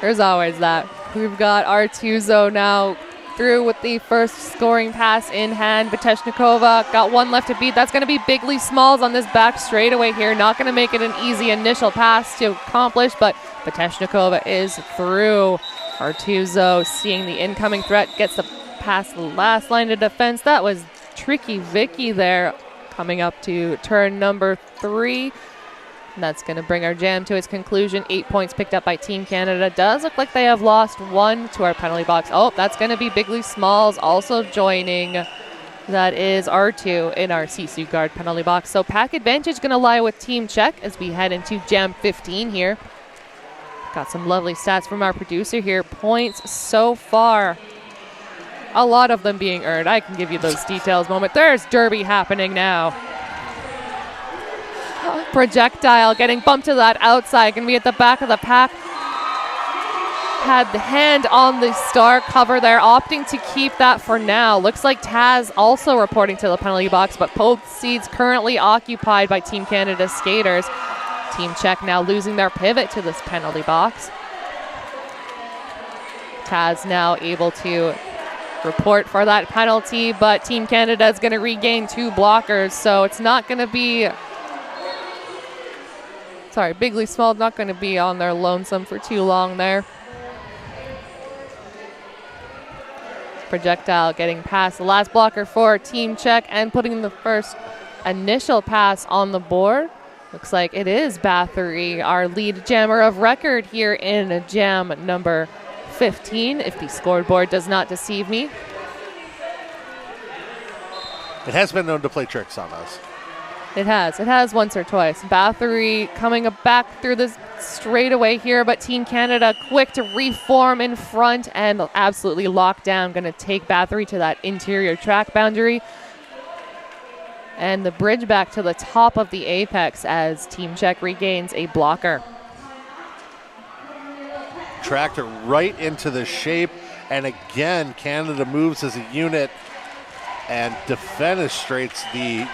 There's always that. We've got Artuzo now through with the first scoring pass in hand. Viteshnikova got one left to beat. That's going to be Bigley Smalls on this back straightaway here. Not going to make it an easy initial pass to accomplish, but Viteshnikova is through. Artuzo seeing the incoming threat, gets the pass the last line of defense. That was Tricky Vicky there, coming up to turn number 3. And that's going to bring our jam to its conclusion. 8 points picked up by Team Canada. Does look like they have lost 1 to our penalty box. Oh, that's going to be Bigley Smalls also joining. That is R2 in our Sisu guard penalty box. So pack advantage going to lie with Team Czech as we head into jam 15 here. Got some lovely stats from our producer here. Points so far, a lot of them being earned. I can give you those details moment. There's derby happening now. Projectile getting bumped to that outside. Going to be at the back of the pack. Had the hand on the star cover there, opting to keep that for now. Looks like Taz also reporting to the penalty box, but both seats currently occupied by Team Canada skaters. Team Czech now losing their pivot to this penalty box. Taz now able to report for that penalty, but Team Canada is going to regain 2 blockers, so it's not going to be... Sorry, Bigley Small not going to be on their lonesome for too long there. Projectile getting past the last blocker for Team Czech and putting the first initial pass on the board. Looks like it is Bathory, our lead jammer of record here in jam number 15, if the scoreboard does not deceive me. It has been known to play tricks on us. It has once or twice. Bathory coming back through this straightaway here, but Team Canada quick to reform in front and absolutely locked down. Going to take Bathory to that interior track boundary. And the bridge back to the top of the apex as Team Czech regains a blocker. Tracked it right into the shape, and again, Canada moves as a unit and defenestrates the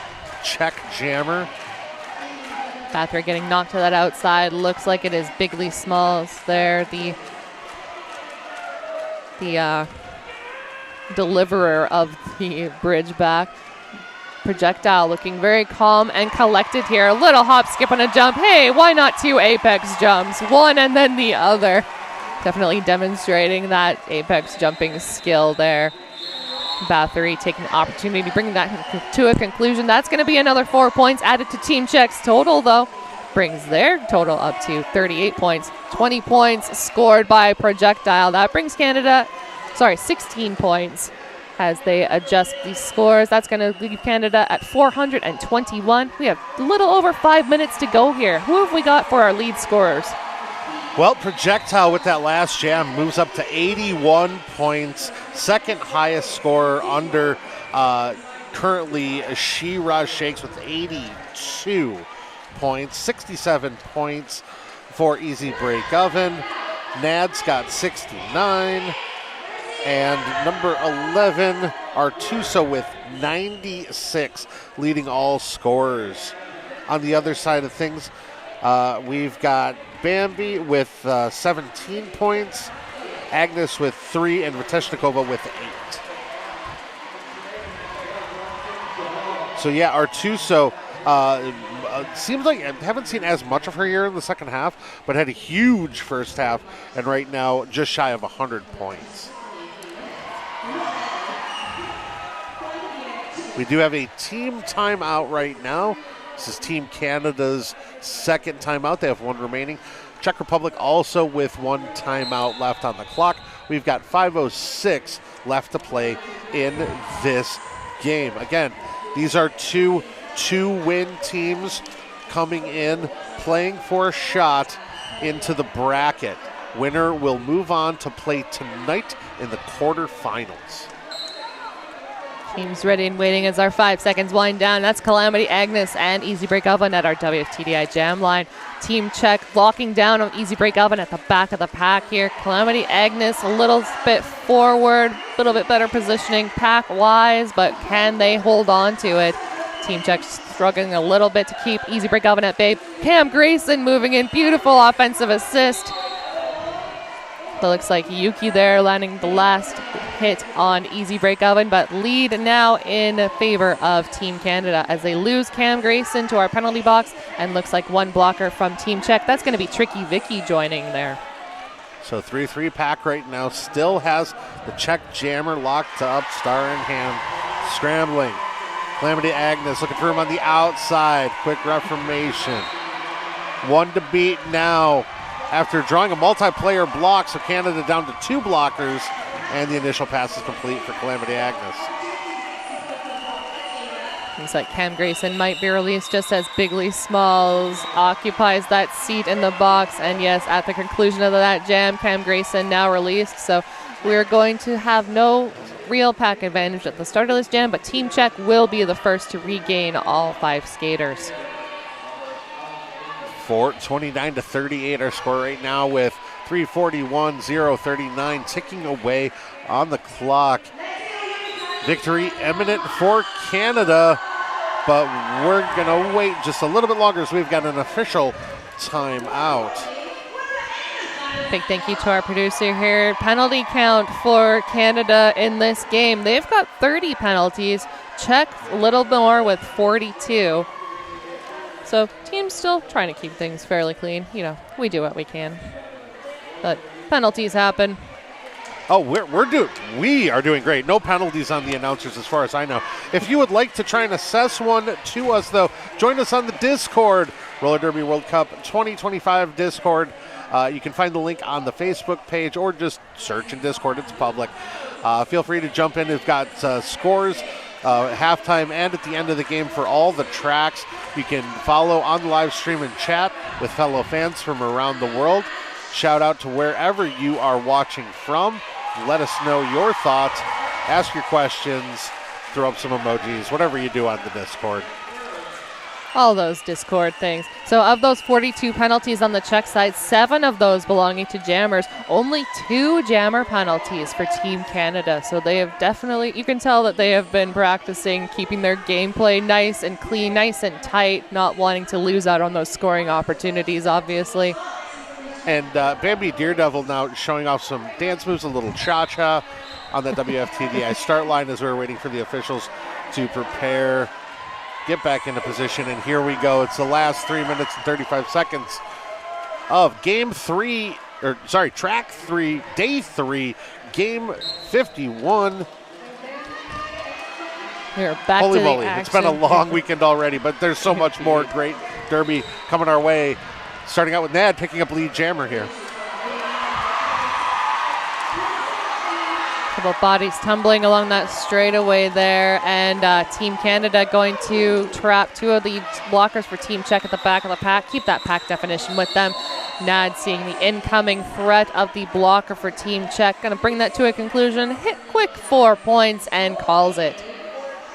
Czech jammer. Bathory getting knocked to that outside. Looks like it is Bigley Smalls there, the deliverer of the bridge back. Projectile looking very calm and collected here. A little hop, skip, and a jump. Hey, why not 2 apex jumps? One and then the other. Definitely demonstrating that apex jumping skill there. Bathory taking the opportunity to bring that to a conclusion. That's going to be another 4 points added to Team Czech's total, though. Brings their total up to 38 points. 20 points scored by Projectile. That brings 16 points as they adjust these scores. That's going to leave Canada at 421. We have a little over 5 minutes to go here. Who have we got for our lead scorers? Well, Projectile with that last jam moves up to 81 points. Second highest scorer under currently She-Ra Shakes with 82 points. 67 points for Easy Break Oven. Nad's got 69. And number 11, Artuso with 96, leading all scorers. On the other side of things, we've got Bambi with 17 points, Agnes with 3, and Viteshnikova with 8. So yeah, Artuso seems like I haven't seen as much of her here in the second half, but had a huge first half, and right now just shy of 100 points. We do have a team timeout right now. This is Team Canada's second timeout. They have one remaining. Czech Republic also with one timeout left on the clock. We've got 5:06 left to play in this game. Again, these are two-win teams coming in, playing for a shot into the bracket. Winner will move on to play tonight in the quarterfinals. Teams ready and waiting as our 5 seconds wind down. That's Calamity Agnes and Easy Break Oven at our WFTDI jam line. Team Czech locking down on Easy Break Oven at the back of the pack here. Calamity Agnes a little bit forward, a little bit better positioning pack-wise, but can they hold on to it? Team Czech struggling a little bit to keep Easy Break Oven at bay. Cam Grayson moving in, beautiful offensive assist. It looks like Yuki there landing the last hit on Easy Break Oven, but lead now in favor of Team Canada as they lose Cam Grayson to our penalty box, and looks like one blocker from Team Czech. That's going to be Tricky Vicky joining there. So 3-3 pack right now still has the Czech jammer locked up, star in hand, scrambling. Calamity Agnes looking for him on the outside. Quick reformation. One to beat now after drawing a multiplayer block, so Canada down to 2 blockers, and the initial pass is complete for Calamity Agnes. Looks like Cam Grayson might be released just as Bigley Smalls occupies that seat in the box. And yes, at the conclusion of that jam, Cam Grayson now released. So we're going to have no real pack advantage at the start of this jam, but Team Czech will be the first to regain all 5 skaters. 29-38 our score right now with 3:41:039 ticking away on the clock. Victory imminent for Canada, but we're going to wait just a little bit longer as we've got an official timeout. Big thank you to our producer here. Penalty count for Canada in this game. They've got 30 penalties. Czech a little more with 42. So team's still trying to keep things fairly clean. You know, we do what we can. But penalties happen. Oh, we are doing great. No penalties on the announcers as far as I know. If you would like to try and assess one to us, though, join us on the Discord, Roller Derby World Cup 2025 Discord. You can find the link on the Facebook page or just search in Discord. It's public. Feel free to jump in. We've got scores halftime and at the end of the game for all the tracks. You can follow on the live stream and chat with fellow fans from around the world. Shout out to wherever you are watching from. Let us know your thoughts. Ask your questions. Throw up some emojis. Whatever you do on the Discord. All those Discord things. So of those 42 penalties on the Czech side, 7 of those belonging to jammers. Only 2 jammer penalties for Team Canada. So they have definitely, you can tell that they have been practicing keeping their gameplay nice and clean, nice and tight, not wanting to lose out on those scoring opportunities, obviously. And Bambi Daredevil now showing off some dance moves, a little cha-cha on the WFTDI start line as we're waiting for the officials to prepare, get back into position, and here we go. It's the last 3 minutes and 35 seconds of track 3, day 3, game 51. We're back Holy to moly, the action. it's been a long weekend already, but there's so much more great derby coming our way. Starting out with Nad picking up lead jammer here. Couple bodies tumbling along that straightaway there, and Team Canada going to trap 2 of the blockers for Team Czech at the back of the pack. Keep that pack definition with them. Nad seeing the incoming threat of the blocker for Team Czech. Going to bring that to a conclusion. Hit quick 4 points and calls it.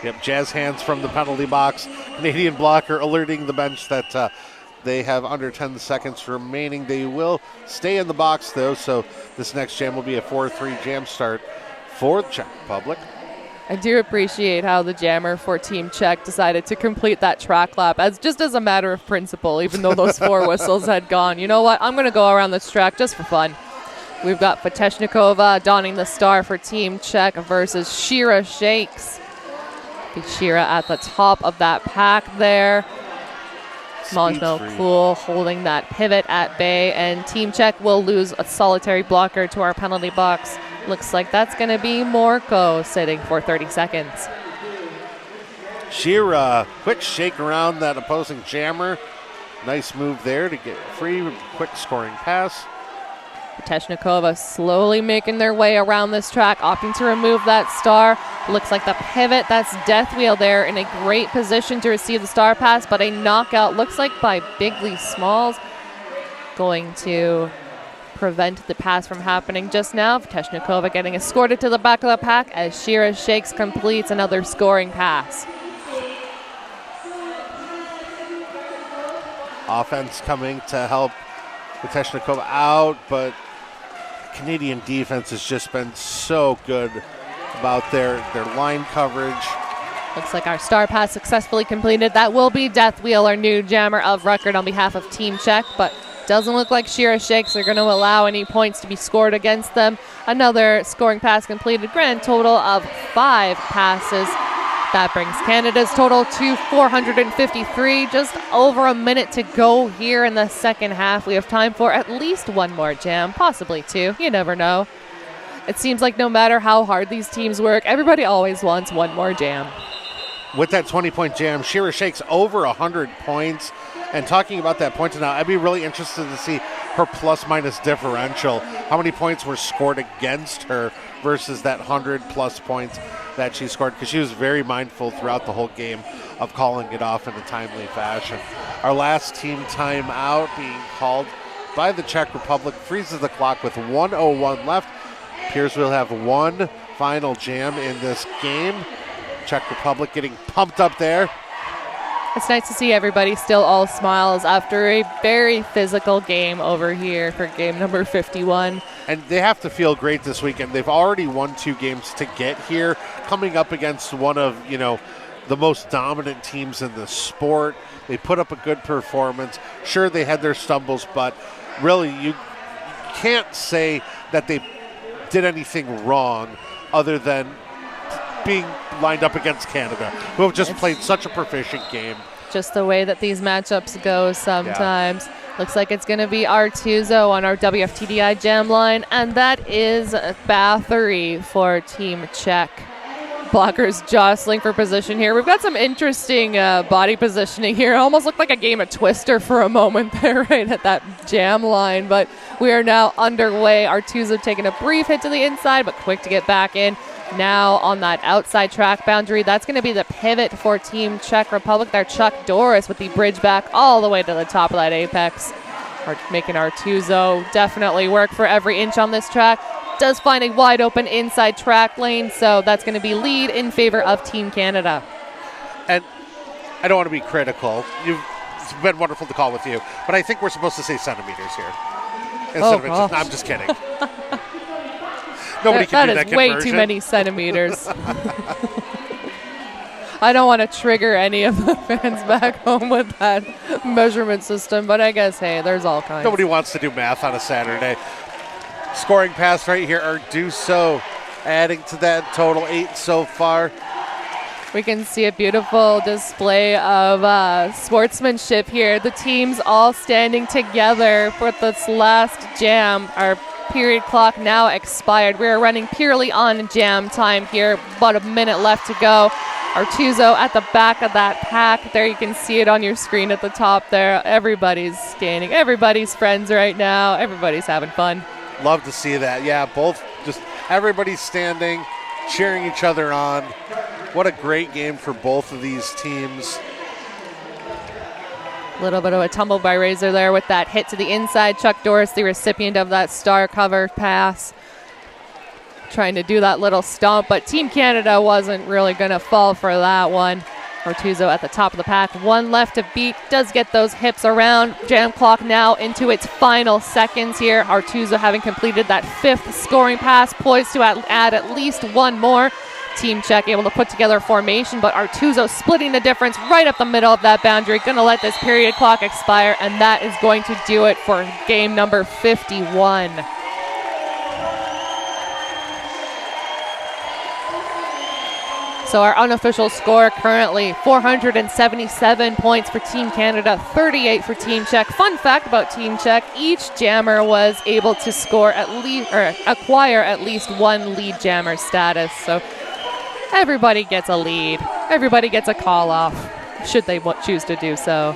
Yep, jazz hands from the penalty box. Canadian blocker alerting the bench that they have under 10 seconds remaining. They will stay in the box, though, so this next jam will be a 4-3 jam start for the Czech Republic. I do appreciate how the jammer for Team Czech decided to complete that track lap as a matter of principle, even though those 4 whistles had gone. You know what? I'm going to go around this track just for fun. We've got Fateshnikova donning the star for Team Czech versus Shira Shakes. Shira at the top of that pack there. Mojno Cool holding that pivot at bay, and Team Czech will lose a solitary blocker to our penalty box. Looks like that's going to be Morko sitting for 30 seconds. Shira, quick shake around that opposing jammer. Nice move there to get free, quick scoring pass. Teshnikova slowly making their way around this track, opting to remove that star. Looks like the pivot, that's Death Wheel there in a great position to receive the star pass, but a knockout looks like by Bigly Smalls. Going to prevent the pass from happening just now. Teshnikova getting escorted to the back of the pack as Shira Shakes completes another scoring pass. Offense coming to help Teshnikova out, but Canadian defense has just been so good about their line coverage. Looks like our star pass successfully completed. That will be Death Wheel, our new jammer of record on behalf of Team Czech, but doesn't look like Shira Shakes are going to allow any points to be scored against them. Another scoring pass completed. Grand total of 5 passes. That brings Canada's total to 453. Just over a minute to go here in the second half. We have time for at least one more jam, possibly 2. You never know. It seems like no matter how hard these teams work, everybody always wants one more jam. With that 20-point jam, Shira Shakes over 100 points. And talking about that point now, I'd be really interested to see her plus-minus differential. How many points were scored against her versus that 100-plus points that she scored, because she was very mindful throughout the whole game of calling it off in a timely fashion. Our last team timeout being called by the Czech Republic freezes the clock with 1:01 left. Appears we'll have one final jam in this game. Czech Republic getting pumped up there. It's nice to see everybody still all smiles after a very physical game over here for game number 51. And they have to feel great this weekend. They've already won 2 games to get here, coming up against one of, the most dominant teams in the sport. They put up a good performance. Sure, they had their stumbles, but really you can't say that they did anything wrong other than being lined up against Canada, who have just played such a proficient game. Just the way that these matchups go sometimes. Yeah. Looks like it's going to be Artuzo on our WFTDI jam line, and that is Bathory for Team Czech. Blockers jostling for position here. We've got some interesting body positioning here. It almost looked like a game of Twister for a moment there right at that jam line, but we are now underway. Artuzo taking a brief hit to the inside, but quick to get back in. Now on that outside track boundary, that's going to be the pivot for Team Czech Republic. There, Chuck Doris with the bridge back all the way to the top of that apex. Making Artuzo definitely work for every inch on this track. Does find a wide open inside track lane, so that's going to be lead in favor of Team Canada. And I don't want to be critical. It's been wonderful to call with you, but I think we're supposed to say centimeters here instead of inches. No, I'm just kidding. Nobody can do that conversion. That is way too many centimeters. I don't want to trigger any of the fans back home with that measurement system, but I guess, hey, there's all kinds. Nobody wants to do math on a Saturday. Scoring pass right here, Artuzo adding to that total, 8 so far. We can see a beautiful display of sportsmanship here. The teams all standing together for this last jam. Our period clock now expired. We are running purely on jam time here. About a minute left to go. Artuzo at the back of that pack. There you can see it on your screen at the top there. Everybody's scanning. Everybody's friends right now. Everybody's having fun. Love to see that. Yeah, just everybody's standing, cheering each other on. What a great game for both of these teams. A little bit of a tumble by Razor there with that hit to the inside. Chuck Doris, the recipient of that star cover pass, trying to do that little stomp, but Team Canada wasn't really going to fall for that one. Artuso at the top of the pack. 1 left to beat. Does get those hips around. Jam clock now into its final seconds here. Artuso having completed that 5th scoring pass, poised to add at least 1 more. Team Czech able to put together a formation, but Artuso splitting the difference right up the middle of that boundary. Going to let this period clock expire, and that is going to do it for game number 51. So our unofficial score currently 477 points for Team Canada, 38 for Team Czech. Fun fact about Team Czech, each jammer was able to score at least, or acquire at least 1 lead jammer status. So everybody gets a lead. Everybody gets a call off, should they choose to do so.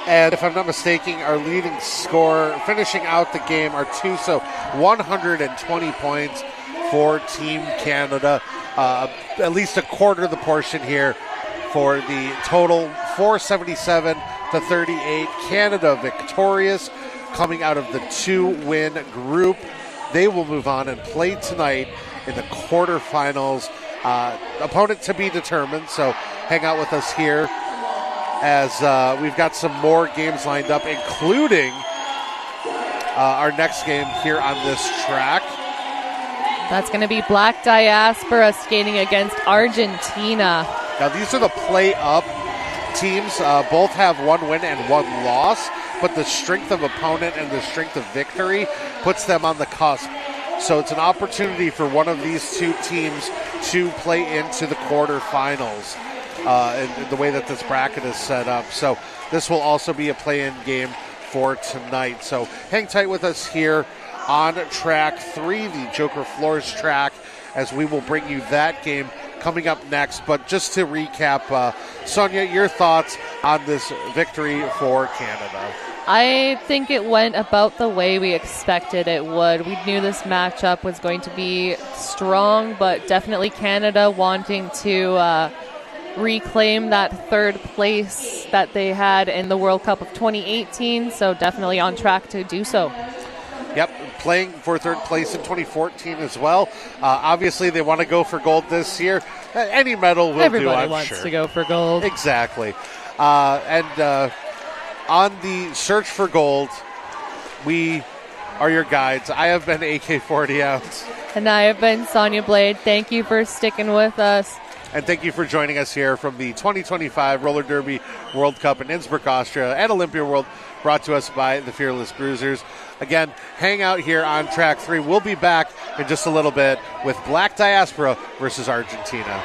And if I'm not mistaken, our leading scorer finishing out the game, Artuso, 120 points for Team Canada. At least a quarter of the portion here for the total, 477 to 38. Canada victorious, coming out of the 2-win group. They will move on and play tonight in the quarterfinals. Opponent to be determined, so hang out with us here as we've got some more games lined up, including our next game here on this track. That's going to be Black Diaspora skating against Argentina. Now these are the play-up teams. Both have 1 win and 1 loss, but the strength of opponent and the strength of victory puts them on the cusp. So it's an opportunity for one of these 2 teams to play into the quarterfinals in the way that this bracket is set up. So this will also be a play-in game for tonight. So hang tight with us here on track 3, the Joker Floors track, as we will bring you that game coming up next. But just to recap, Sonia, your thoughts on this victory for Canada? I think it went about the way we expected it would. We knew this matchup was going to be strong, but definitely Canada wanting to reclaim that 3rd place that they had in the World Cup of 2018, so definitely on track to do so. Yep, playing for 3rd place in 2014 as well. Obviously, they want to go for gold this year. Any medal will Everybody do, I'm wants sure. to go for gold. Exactly. And on the search for gold, we are your guides. I have been AK40 Ounce. And I have been Sonia Blade. Thank you for sticking with us. And thank you for joining us here from the 2025 Roller Derby World Cup in Innsbruck, Austria, and Olympia World, brought to us by the Fearless Bruisers. Again, hang out here on track 3. We'll be back in just a little bit with Black Diaspora versus Argentina.